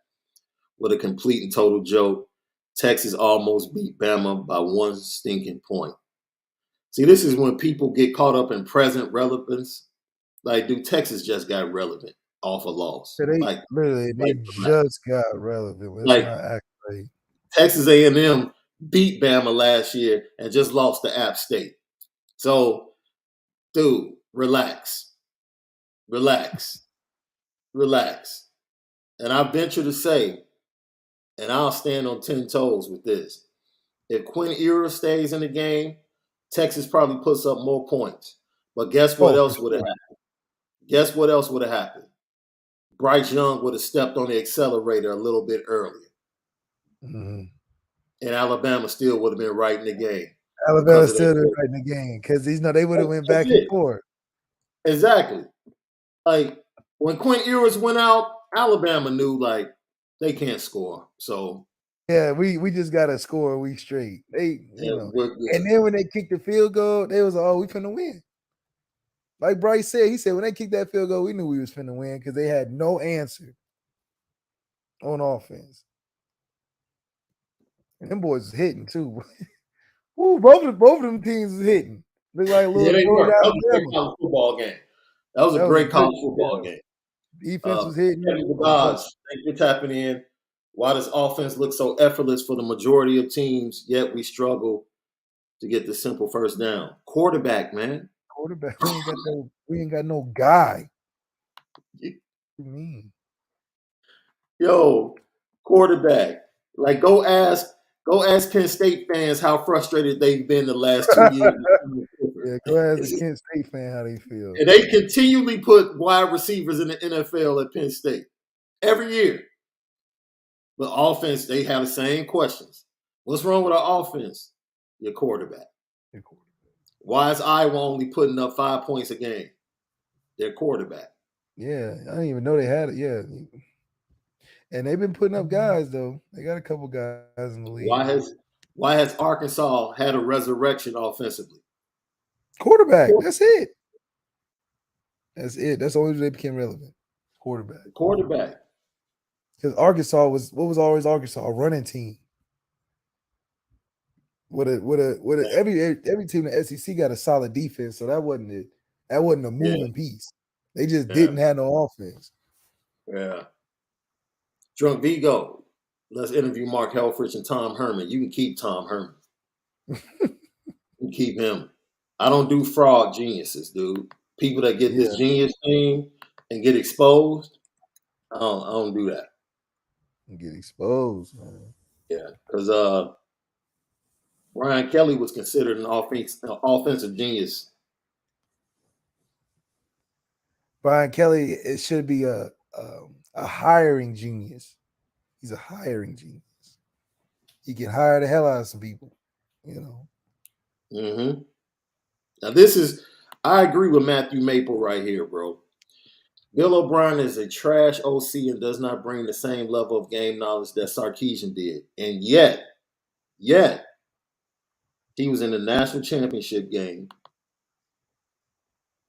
S1: What a complete and total joke. Texas almost beat Bama by one stinking point. See, this is when people get caught up in present relevance. Like, dude, Texas just got relevant off a loss.
S2: So they
S1: Like,
S2: literally they just got relevant. Let's
S1: like
S2: not act like
S1: Texas A&M beat Bama last year and just lost to App State. So, dude, relax. Relax. Relax. And I venture to say, and I'll stand on 10 toes with this. If Quinn Ewers stays in the game, Texas probably puts up more points. But guess what else would have happened? Guess what else would have happened? Bryce Young would have stepped on the accelerator a little bit earlier.
S2: Mm-hmm.
S1: And Alabama still would have been right in the game.
S2: Alabama still didn't right in the game because they would have went back and forth.
S1: Exactly. Like when Quinn Ewers went out, Alabama knew like they can't score. So
S2: yeah, we just got to score. We straight. They and then when they kicked the field goal, they was we finna win. Like Bryce said, he said when they kicked that field goal, we knew we was finna win because they had no answer on offense. And them boys was hitting too. Ooh, both of them teams was hitting. Look like a little
S1: they were. That was a great
S2: Alabama.
S1: college football game. That was a great college football game.
S2: Defense was hitting.
S1: Kevin Dodge, thank you for tapping in. Why does offense look so effortless for the majority of teams, yet we struggle to get the simple first down? Quarterback, man.
S2: Quarterback. We ain't got no guy. What do you mean?
S1: Yo, quarterback. Like go ask Penn State fans how frustrated they've been the last 2 years.
S2: Yeah, go ask a Kent State fan how they feel.
S1: And they continually put wide receivers in the NFL at Penn State every year. But offense, they have the same questions. What's wrong with our offense? Your quarterback. Why is Iowa only putting up 5 points a game? Their quarterback.
S2: Yeah, I didn't even know they had it. Yeah. And they've been putting up guys, though. They got a couple guys in the league.
S1: Why has Arkansas had a resurrection offensively?
S2: Quarterback. That's it. That's it. That's the only reason they became relevant. Quarterback. Because Arkansas was always Arkansas? A running team. Every team in the SEC got a solid defense, so that wasn't it. That wasn't a moving piece. They just didn't have no offense.
S1: Yeah. Drunk Vigo. Let's interview Mark Helfrich and Tom Herman. You can keep Tom Herman. You can keep him. I don't do fraud geniuses, dude. People that get this genius thing and get exposed, I don't do that.
S2: Get exposed, man.
S1: Yeah, because Brian Kelly was considered an offensive genius.
S2: Brian Kelly, it should be a hiring genius. He's a hiring genius. He can hire the hell out of some people,
S1: Mm-hmm. Now I agree with Matthew Maple right here, bro. Bill O'Brien is a trash OC and does not bring the same level of game knowledge that Sarkisian did. And yet, he was in the national championship game.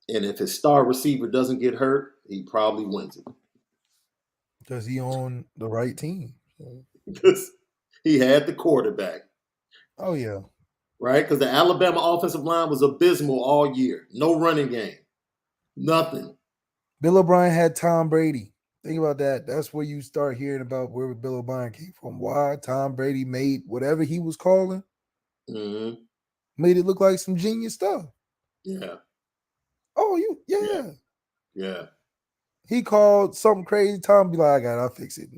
S1: And if his star receiver doesn't get hurt, he probably wins it.
S2: Does he own the right team?
S1: Because he had the quarterback.
S2: Oh, yeah.
S1: Right? Because the Alabama offensive line was abysmal all year. No running game. Nothing.
S2: Bill O'Brien had Tom Brady. Think about that. That's where you start hearing about where Bill O'Brien came from. Why Tom Brady made whatever he was calling, made it look like some genius stuff.
S1: Yeah.
S2: Oh, yeah.
S1: Yeah.
S2: He called something crazy. Tom be like, I got it. I'll fix it.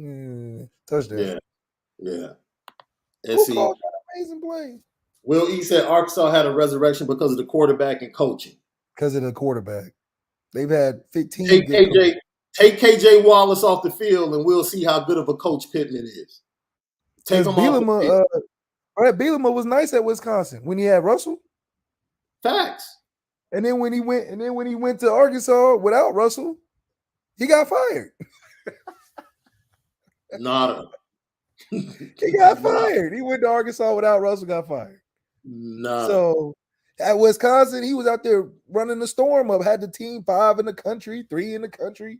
S2: Touchdown.
S1: Yeah. Yeah. And
S2: Who
S1: see,
S2: called that amazing play?
S1: Will E said Arkansas had a resurrection because of the quarterback and coaching.
S2: Because of the quarterback. They've had 15
S1: Take
S2: good coaches.
S1: KJ Wallace off the field, and we'll see how good of a coach Pittman is. Take him off the field.
S2: Bielema was nice at Wisconsin when he had Russell.
S1: Facts.
S2: And then when he went to Arkansas without Russell, he got fired.
S1: Nada.
S2: He got fired. He went to Arkansas without Russell, got fired.
S1: Nada.
S2: So at Wisconsin, he was out there running the storm up, had the team 5 in the country, 3 in the country.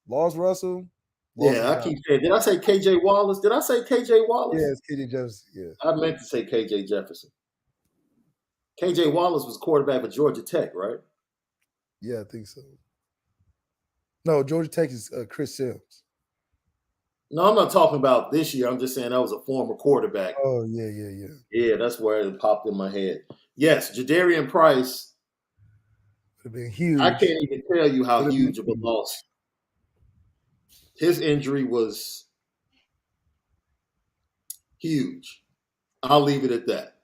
S2: Lost Russell.
S1: I keep saying, did I say KJ Wallace? Did I say KJ Wallace?
S2: Yes, KJ Jefferson. Yeah.
S1: I meant to say KJ Jefferson. KJ Wallace was quarterback at Georgia Tech, right?
S2: Yeah, I think so. No, Georgia Tech is Chris Sims.
S1: No, I'm not talking about this year. I'm just saying that was a former quarterback.
S2: Oh, yeah.
S1: Yeah, that's where it popped in my head. Yes, Jadarian Price.
S2: Would have been huge.
S1: I can't even tell you how huge of a loss. His injury was huge. I'll leave it at that.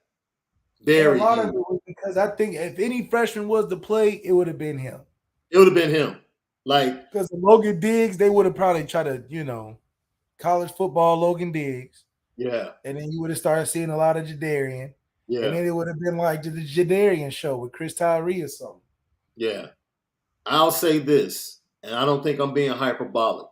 S1: Very
S2: a lot
S1: huge.
S2: of it was because I think if any freshman was to play, it would have been him.
S1: It would have been him. Like,
S2: because Logan Diggs, they would have probably tried to, college football Logan Diggs.
S1: Yeah.
S2: And then you would have started seeing a lot of Jadarian.
S1: Yeah.
S2: And then it would have been like the Jadarian show with Chris Tyree or something.
S1: Yeah. I'll say this, and I don't think I'm being hyperbolic.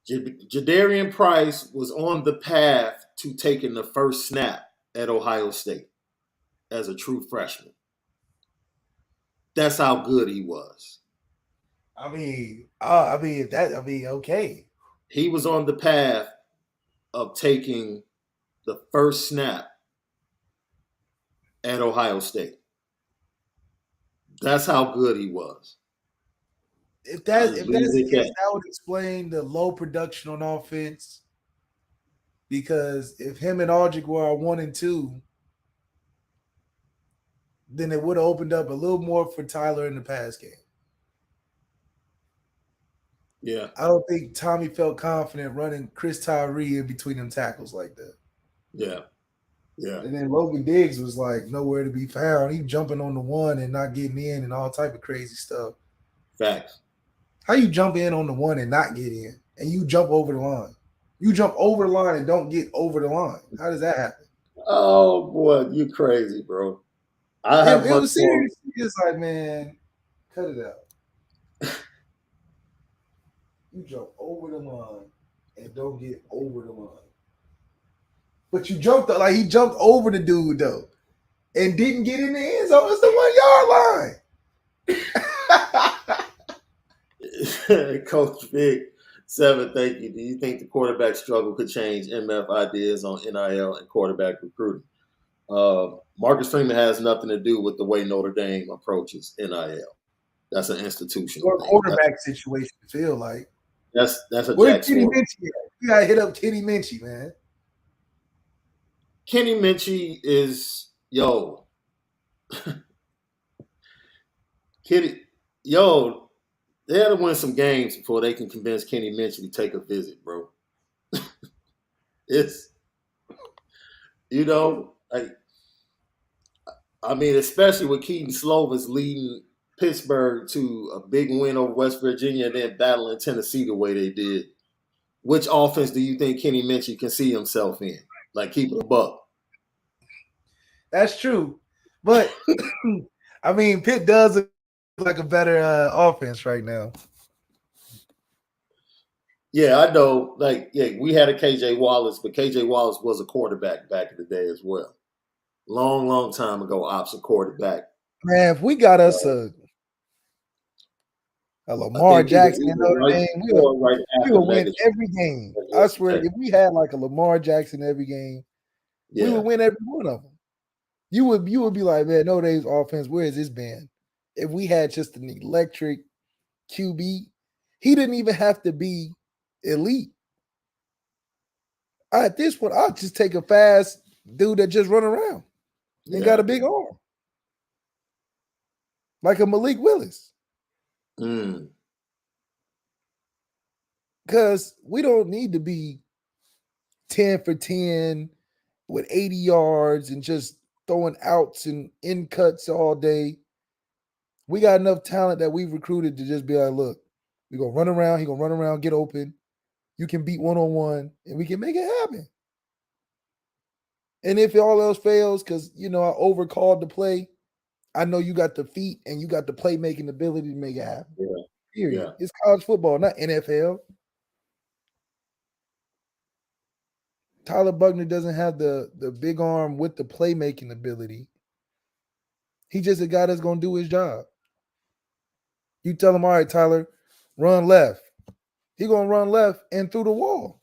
S1: Jadarian Price was on the path to taking the first snap at Ohio State as a true freshman. That's how good he was.
S2: Okay.
S1: He was on the path of taking the first snap at Ohio State. That's how good he was.
S2: If that's the case, that would explain the low production on offense. Because if him and Aldrich were 1 and 2, then it would have opened up a little more for Tyler in the pass game.
S1: Yeah.
S2: I don't think Tommy felt confident running Chris Tyree in between them tackles like that.
S1: Yeah. Yeah.
S2: And then Logan Diggs was like nowhere to be found. He jumping on the one and not getting in and all type of crazy stuff.
S1: Facts.
S2: How you jump in on the one and not get in? And you jump over the line. You jump over the line and don't get over the line. How does that happen?
S1: Oh, boy, you crazy, bro.
S2: It was serious. It's like, man, cut it out. You jump over the line and don't get over the line. But you jumped like he jumped over the dude though, and didn't get in the end zone. It's the
S1: 1 yard line. Coach Big 7, thank you. Do you think the quarterback struggle could change MF ideas on NIL and quarterback recruiting? Marcus Freeman has nothing to do with the way Notre Dame approaches NIL. That's an institutional
S2: or quarterback situation. Feel like
S1: that's a
S2: where's Kenny Minchie at? You gotta hit up Kenny Minchie, man.
S1: Kenny Minchie is they had to win some games before they can convince Kenny Minchie to take a visit, bro. It's especially with Keaton Slovis leading Pittsburgh to a big win over West Virginia and then battling Tennessee the way they did. Which offense do you think Kenny Minchie can see himself in? Like, keep it a buck.
S2: That's true. But, Pitt does look like a better offense right now.
S1: Yeah, I know. We had a KJ Wallace, but KJ Wallace was a quarterback back in the day as well. Long, long time ago, option quarterback.
S2: Man, if we got us a Lamar Jackson in Notre Dame, we would win every game. I swear, if we had like a Lamar Jackson every game, we would win every one of them. You would be like, man, Notre Dame's offense, where has this been? If we had just an electric QB, he didn't even have to be elite. At this point, I'll just take a fast dude that just run around and got a big arm. Like a Malik Willis.
S1: Mm.
S2: Because we don't need to be 10 for 10 with 80 yards and just throwing outs and in cuts all day. We got enough talent that we've recruited to just be like, look, we're going to run around. He's going to run around, get open. You can beat one-on-one, and we can make it happen. And if all else fails, because, I overcalled the play, I know you got the feet and you got the playmaking ability to make it happen.
S1: Yeah.
S2: Period.
S1: Yeah.
S2: It's college football, not NFL. Tyler Buckner doesn't have the big arm with the playmaking ability. He just a guy that's going to do his job. You tell him, all right, Tyler, run left. He going to run left and through the wall.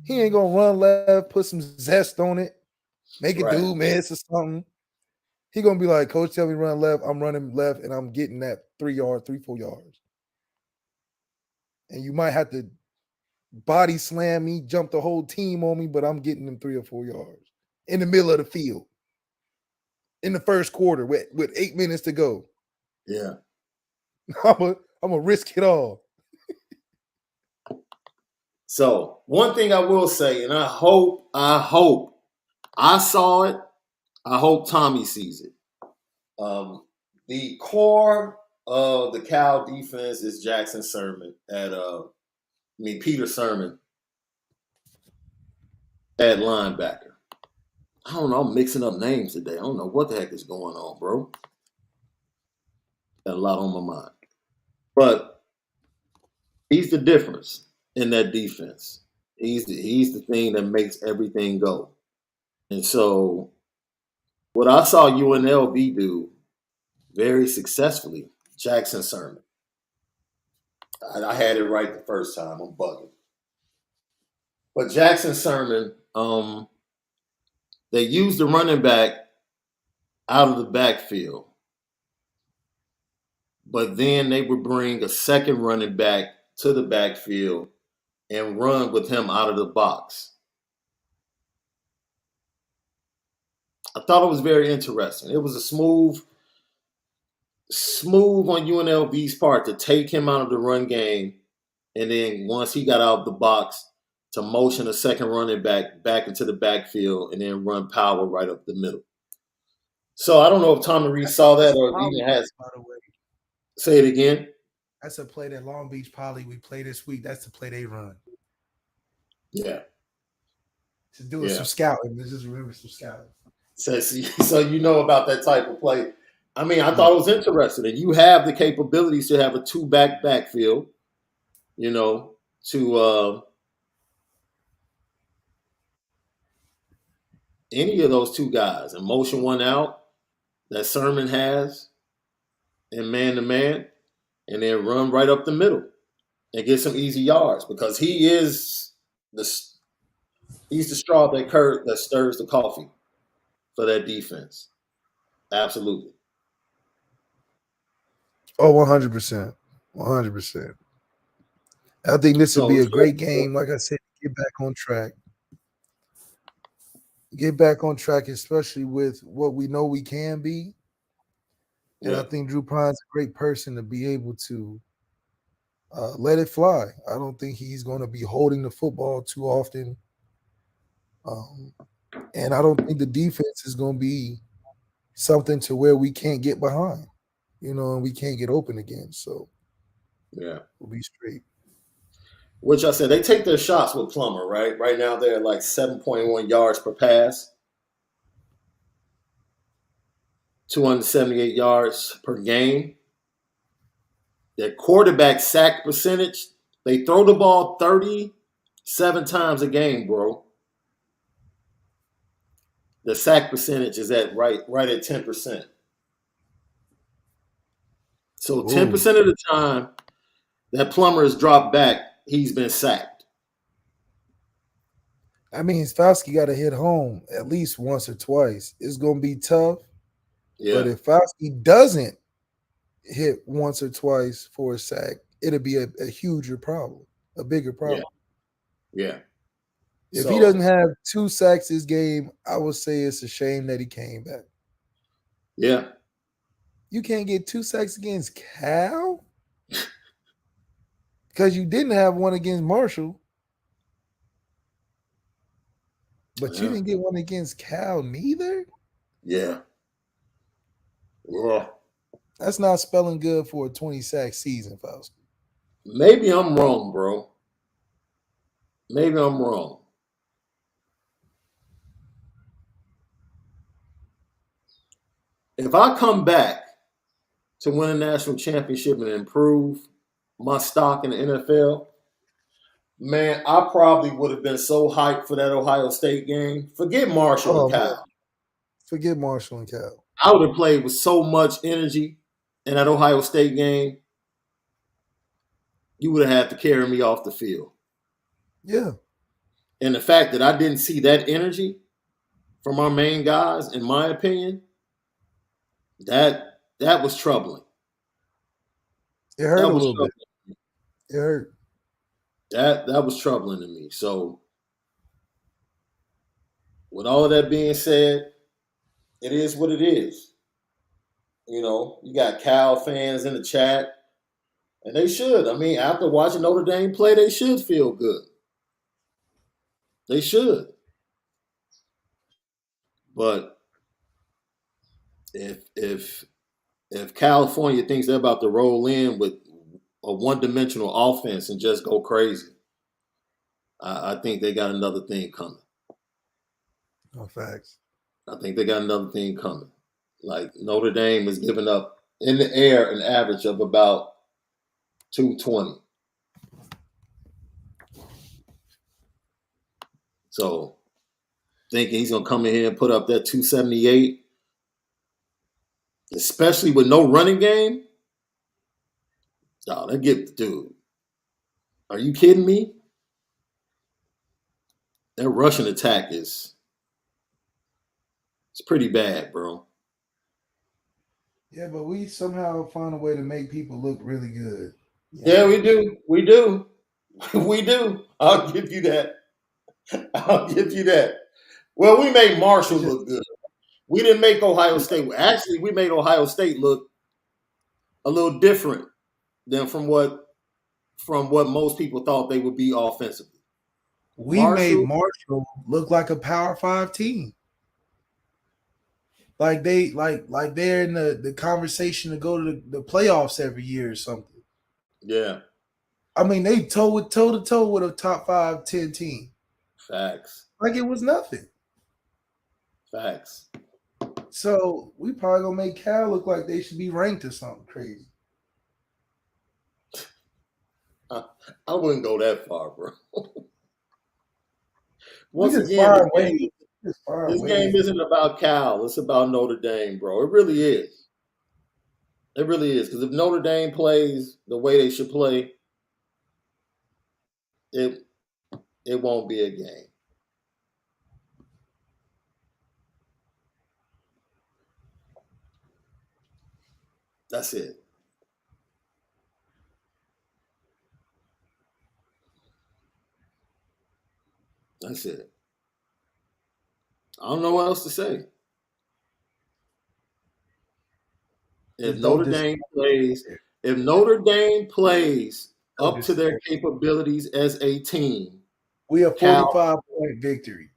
S2: He ain't going to run left, put some zest on it, make a
S1: Right.
S2: dude miss or something. He going to be like, coach, tell me run left. I'm running left, and I'm getting that 4 yards. And you might have to body slam me, jump the whole team on me, but I'm getting them 3 or 4 yards in the middle of the field in the first quarter with 8 minutes to go.
S1: Yeah.
S2: I'm gonna risk it all.
S1: So one thing I will say, and I hope I saw it. I hope Tommy sees it. The core of the Cal defense is Jackson Sermon Peter Sermon at linebacker. I don't know. I'm mixing up names today. I don't know what the heck is going on, bro. Got a lot on my mind. But he's the difference in that defense. He's the thing that makes everything go. And so what I saw UNLV do very successfully, Jackson Sermon. I had it right the first time. I'm bugging. But Jackson Sermon, they used the running back out of the backfield. But then they would bring a second running back to the backfield and run with him out of the box. I thought it was very interesting. It was a smooth on UNLV's part to take him out of the run game, and then once he got out of the box, to motion a second running back into the backfield and then run power right up the middle. So I don't know if Tommy Reed saw that or even has.
S2: By the way,
S1: Say it again.
S2: that's a play that Long Beach Poly we play this week. That's the play they run.
S1: Yeah.
S2: To do some scouting. Let's just remember some scouting.
S1: So you know about that type of play. I mean, I thought it was interesting. And you have the capabilities to have a two-back backfield, to any of those two guys and motion one out that Sermon has and man-to-man, and then run right up the middle and get some easy yards because he's the straw that stirs the coffee for that defense. Absolutely.
S2: Oh, 100%. 100%. I think this would be a great game. Like I said, get back on track. Get back on track, especially with what we know we can be. And I think Drew Pyne's a great person to be able to let it fly. I don't think he's going to be holding the football too often. And I don't think the defense is going to be something to where we can't get behind, and we can't get open again. So,
S1: yeah,
S2: we'll be straight.
S1: Which I said, they take their shots with Plummer, right? Right now they're like 7.1 yards per pass, 278 yards per game. Their quarterback sack percentage, they throw the ball 37 times a game, bro. The sack percentage is at right at 10%. So 10% of the time that Plummer has dropped back, he's been sacked.
S2: I mean, Fauci got to hit home at least once or twice. It's going to be tough. Yeah. But if Fauci doesn't hit once or twice for a sack, it'll be a huger problem, a bigger problem.
S1: Yeah.
S2: If he doesn't have 2 sacks this game, I would say it's a shame that he came back.
S1: Yeah.
S2: You can't get 2 sacks against Cal because you didn't have one against Marshall, but you
S1: Yeah.
S2: didn't get one against Cal neither.
S1: Yeah. Yeah.
S2: That's not spelling good for a 20 sack season, Faust.
S1: Maybe I'm wrong, bro. Maybe I'm wrong. If I come back to win a national championship and improve my stock in the NFL, man, I probably would have been so hyped for that Ohio State game. Forget Marshall and
S2: Oh man,
S1: Kyle.
S2: forget Marshall and Cal.
S1: I would have played with so much energy in that Ohio State game. You would have had to carry me off the field.
S2: Yeah,
S1: And the fact that I didn't see that energy from our main guys, in my opinion, that was troubling.
S2: it hurt
S1: That
S2: a
S1: was
S2: little bit.
S1: troubling.
S2: It hurt.
S1: That was troubling to me. So, with all of that being said, it is what it is. You know, you got Cal fans in the chat, and they should. I mean, after watching Notre Dame play, they should feel good. They should. But if California thinks they're about to roll in with a one-dimensional offense and just go crazy, I think they got another thing coming.
S2: No facts.
S1: I think they got another thing coming. Like Notre Dame is giving up in the air an average of about 220. So thinking he's gonna come in here and put up that 278, especially with no running game. Oh, that get dude. Are you kidding me? That Russian attack it's pretty bad, bro.
S2: Yeah, but we somehow find a way to make people look really good.
S1: Yeah, we do. We do. We do. I'll give you that. I'll give you that. Well, we made Marshall look good. We didn't make Ohio State. Actually, we made Ohio State look a little different than from what most people thought they would be offensively.
S2: We made Marshall look like a Power 5 team. Like they're in the conversation to go to the playoffs every year or something.
S1: Yeah.
S2: I mean, they toe to toe with a top 5, 10 team.
S1: Facts.
S2: Like it was nothing.
S1: Facts.
S2: So we probably gonna make Cal look like they should be ranked or something crazy.
S1: I wouldn't go that far, bro.
S2: Once
S1: again, this game isn't about Cal. It's about Notre Dame, bro. It really is. It really is. Because if Notre Dame plays the way they should play, it won't be a game. That's it. That's it. I don't know what else to say. If Notre Dame plays up to their capabilities as a team,
S2: we a 45-point victory.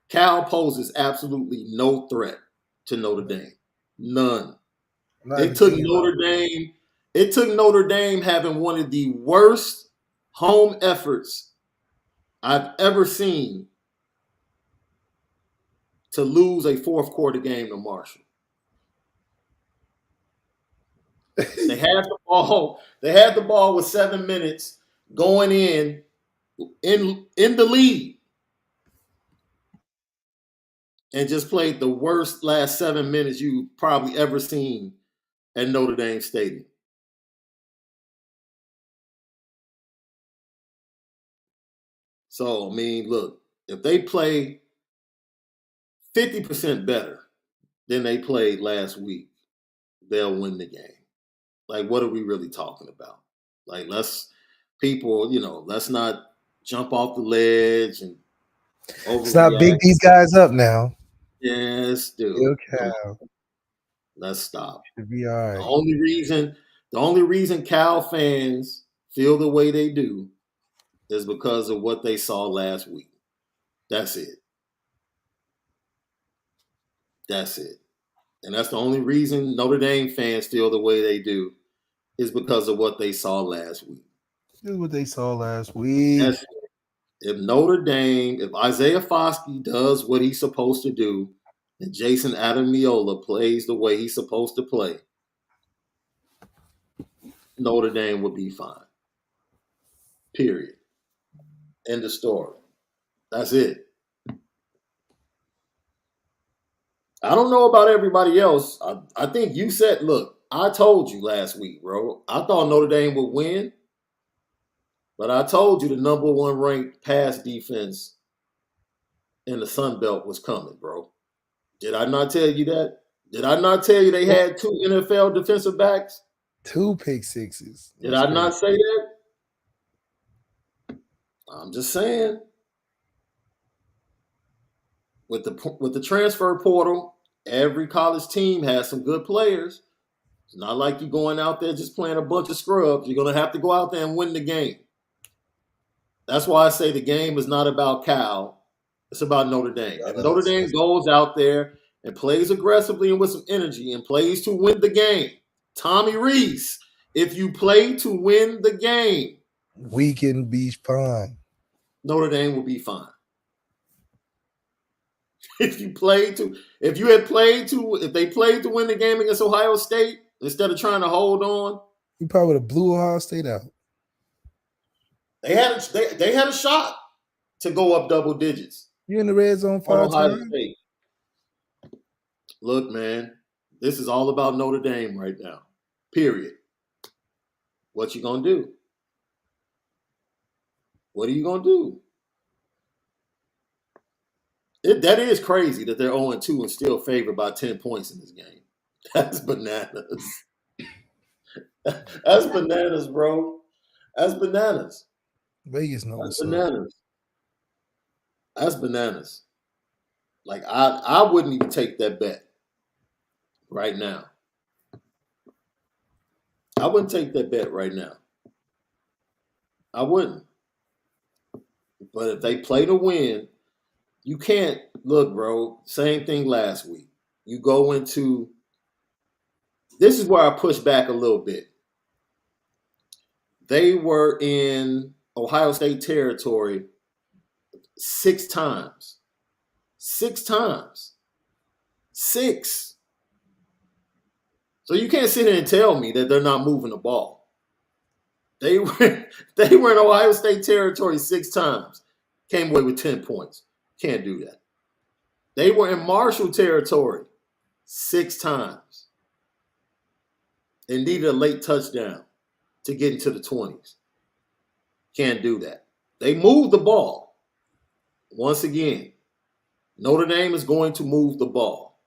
S1: Cal poses absolutely no threat to Notre Dame. None. It took Notre Dame having one of the worst home efforts I've ever seen to lose a fourth quarter game to Marshall. They had the ball. They had the ball with 7 minutes going in the lead, and just played the worst last 7 minutes you've probably ever seen at Notre Dame Stadium. So I mean, look, if they play 50% better than they played last week, they'll win the game. Like, what are we really talking about? Like, let's not jump off the ledge and overreact.
S2: Let's not big these guys up now.
S1: Yes, dude.
S2: Okay.
S1: Let's stop.
S2: Should be all right.
S1: The only reason Cal fans feel the way they do is because of what they saw last week. That's it. That's it. And that's the only reason Notre Dame fans feel the way they do is because of what they saw last week.
S2: This is what they saw last week.
S1: That's, if Notre Dame, if Isaiah Foskey does what he's supposed to do, and Jason Adamiola plays the way he's supposed to play, Notre Dame will be fine. Period. End of story. That's it. I don't know about everybody else. I think you said, look, I told you last week, bro. I thought Notre Dame would win, but I told you the number one ranked pass defense in the Sun Belt was coming, bro. Did I not tell you that? Did I not tell you they had 2 NFL defensive backs?
S2: 2 pick sixes.
S1: Did I not say that? I'm just saying. With the transfer portal, every college team has some good players. It's not like you're going out there just playing a bunch of scrubs. You're going to have to go out there and win the game. That's why I say the game is not about Cal. It's about Notre Dame. If Notre Dame goes out there and plays aggressively and with some energy and plays to win the game, Tommy Rees, if you play to win the game,
S2: we can be fine.
S1: Notre Dame will be fine. If they played to win the game against Ohio State instead of trying to hold on,
S2: you probably would have blew Ohio State out.
S1: They had a shot to go up double digits.
S2: You in the red zone 5 times.
S1: State. Look, man, this is all about Notre Dame right now. Period. What you gonna do? What are you gonna do? That is crazy that they're 0-2 and still favored by 10 points in this game. That's bananas. That's bananas, bro. That's bananas.
S2: Vegas knows.
S1: That's bananas. That's bananas. Like, I wouldn't even take that bet right now. I wouldn't take that bet right now. I wouldn't. But if they play to win, you can't look, bro. Same thing last week. You go into this is where I push back a little bit. They were in Ohio State territory 6 times. 6 times. 6. So you can't sit here and tell me that they're not moving the ball. They were in Ohio State territory 6 times. Came away with 10 points. Can't do that. They were in Marshall territory 6 times and needed a late touchdown to get into the 20s. Can't do that. They moved the ball. Once again, Notre Dame is going to move the ball.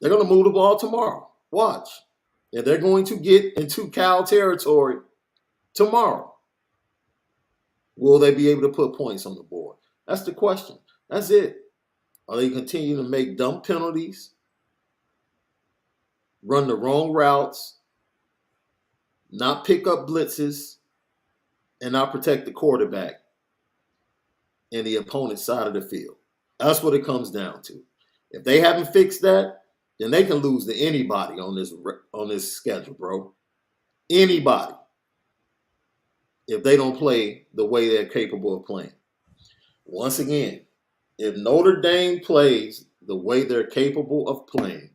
S1: They're going to move the ball tomorrow. Watch. And they're going to get into Cal territory tomorrow. Will they be able to put points on the board? That's the question. That's it. Are they continuing to make dumb penalties, run the wrong routes, not pick up blitzes, and not protect the quarterback and the opponent's side of the field? That's what it comes down to. If they haven't fixed that, then they can lose to anybody on this schedule, bro. Anybody. If they don't play the way they're capable of playing. Once again, if Notre Dame plays the way they're capable of playing,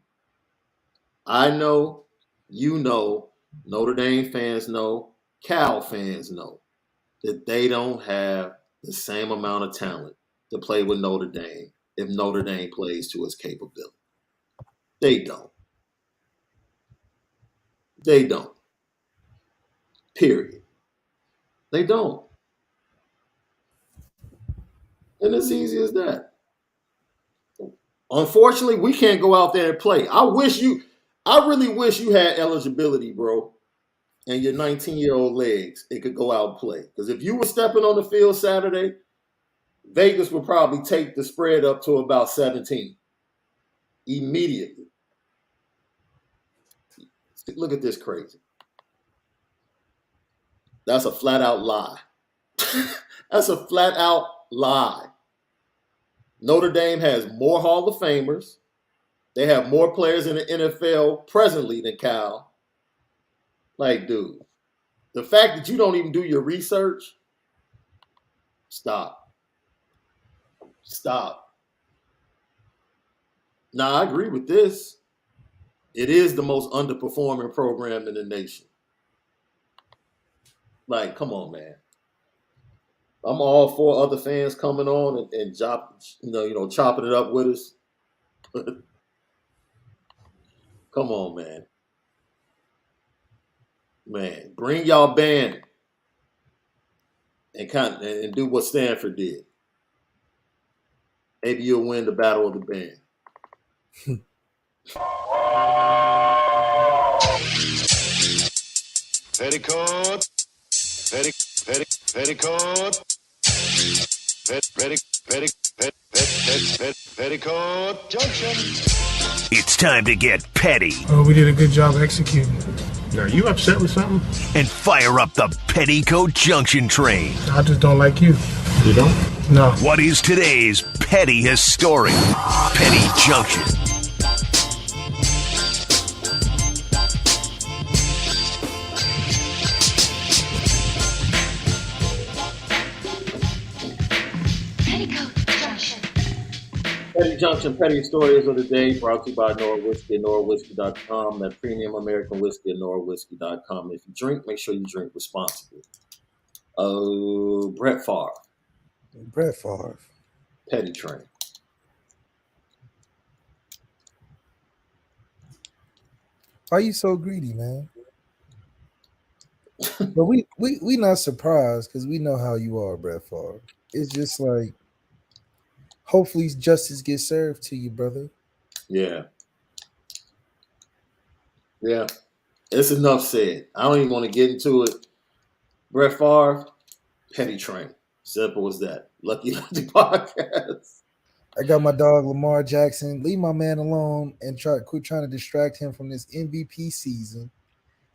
S1: I know, you know, Notre Dame fans know, Cal fans know that they don't have the same amount of talent to play with Notre Dame if Notre Dame plays to its capability. They don't. They don't. Period. They don't. And it's easy as that. Unfortunately, we can't go out there and play. I really wish you had eligibility, bro, and your 19-year-old legs, it could go out and play. Because if you were stepping on the field Saturday, Vegas would probably take the spread up to about 17 immediately. Look at this crazy. That's a flat out lie. That's a flat out lie. Notre Dame has more Hall of Famers. They have more players in the NFL presently than Cal. Like, dude, the fact that you don't even do your research, stop. Now, I agree with this. It is the most underperforming program in the nation. Like, come on, man. I'm all for other fans coming on and chopping it up with us. Come on, man. Man, bring y'all band and do what Stanford did. Maybe you'll win the battle of the band.
S3: Petticoat, Petticoat Junction.
S4: It's time to get petty.
S5: Oh, we did a good job executing.
S6: Are you upset with something?
S4: And fire up the Petticoat Junction train.
S5: I just don't like you.
S6: You don't?
S5: No.
S4: What is today's petty historic? Petty Junction.
S1: Petty Junction, Petty Stories of the Day, brought to you by Onora Whisky at NoraWhisky.com, that premium American whiskey at NoraWhisky.com. If you drink, make sure you drink responsibly. Brett Favre. Petty train.
S2: Why you so greedy, man? But we not surprised because we know how you are, Brett Favre. It's just like, hopefully justice gets served to you, brother.
S1: Yeah. It's enough said. I don't even want to get into it. Brett Favre, petty train. Simple as that. Lucky Podcast.
S2: I got my dog Lamar Jackson. Leave my man alone and quit trying to distract him from this MVP season.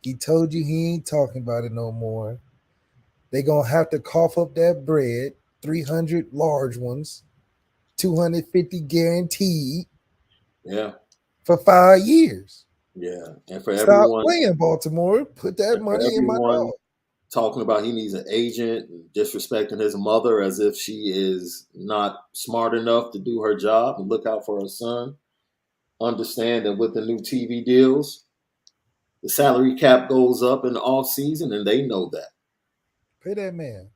S2: He told you he ain't talking about it no more. They gonna have to cough up that bread, 300 large ones, 250 guaranteed.
S1: Yeah.
S2: For 5 years.
S1: Yeah. And for
S2: Stop
S1: everyone
S2: playing Baltimore. Put that money in my dog.
S1: Talking about he needs an agent and disrespecting his mother as if she is not smart enough to do her job and look out for her son. Understand that with the new TV deals, the salary cap goes up in the off season, and they know that.
S2: Pay that man.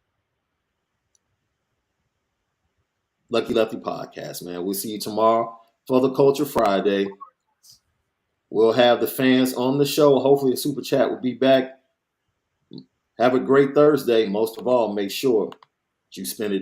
S1: Lucky Lefty Podcast, man. We'll see you tomorrow for the Culture Friday. We'll have the fans on the show. Hopefully, the Super Chat will be back. Have a great Thursday. Most of all, make sure you spend it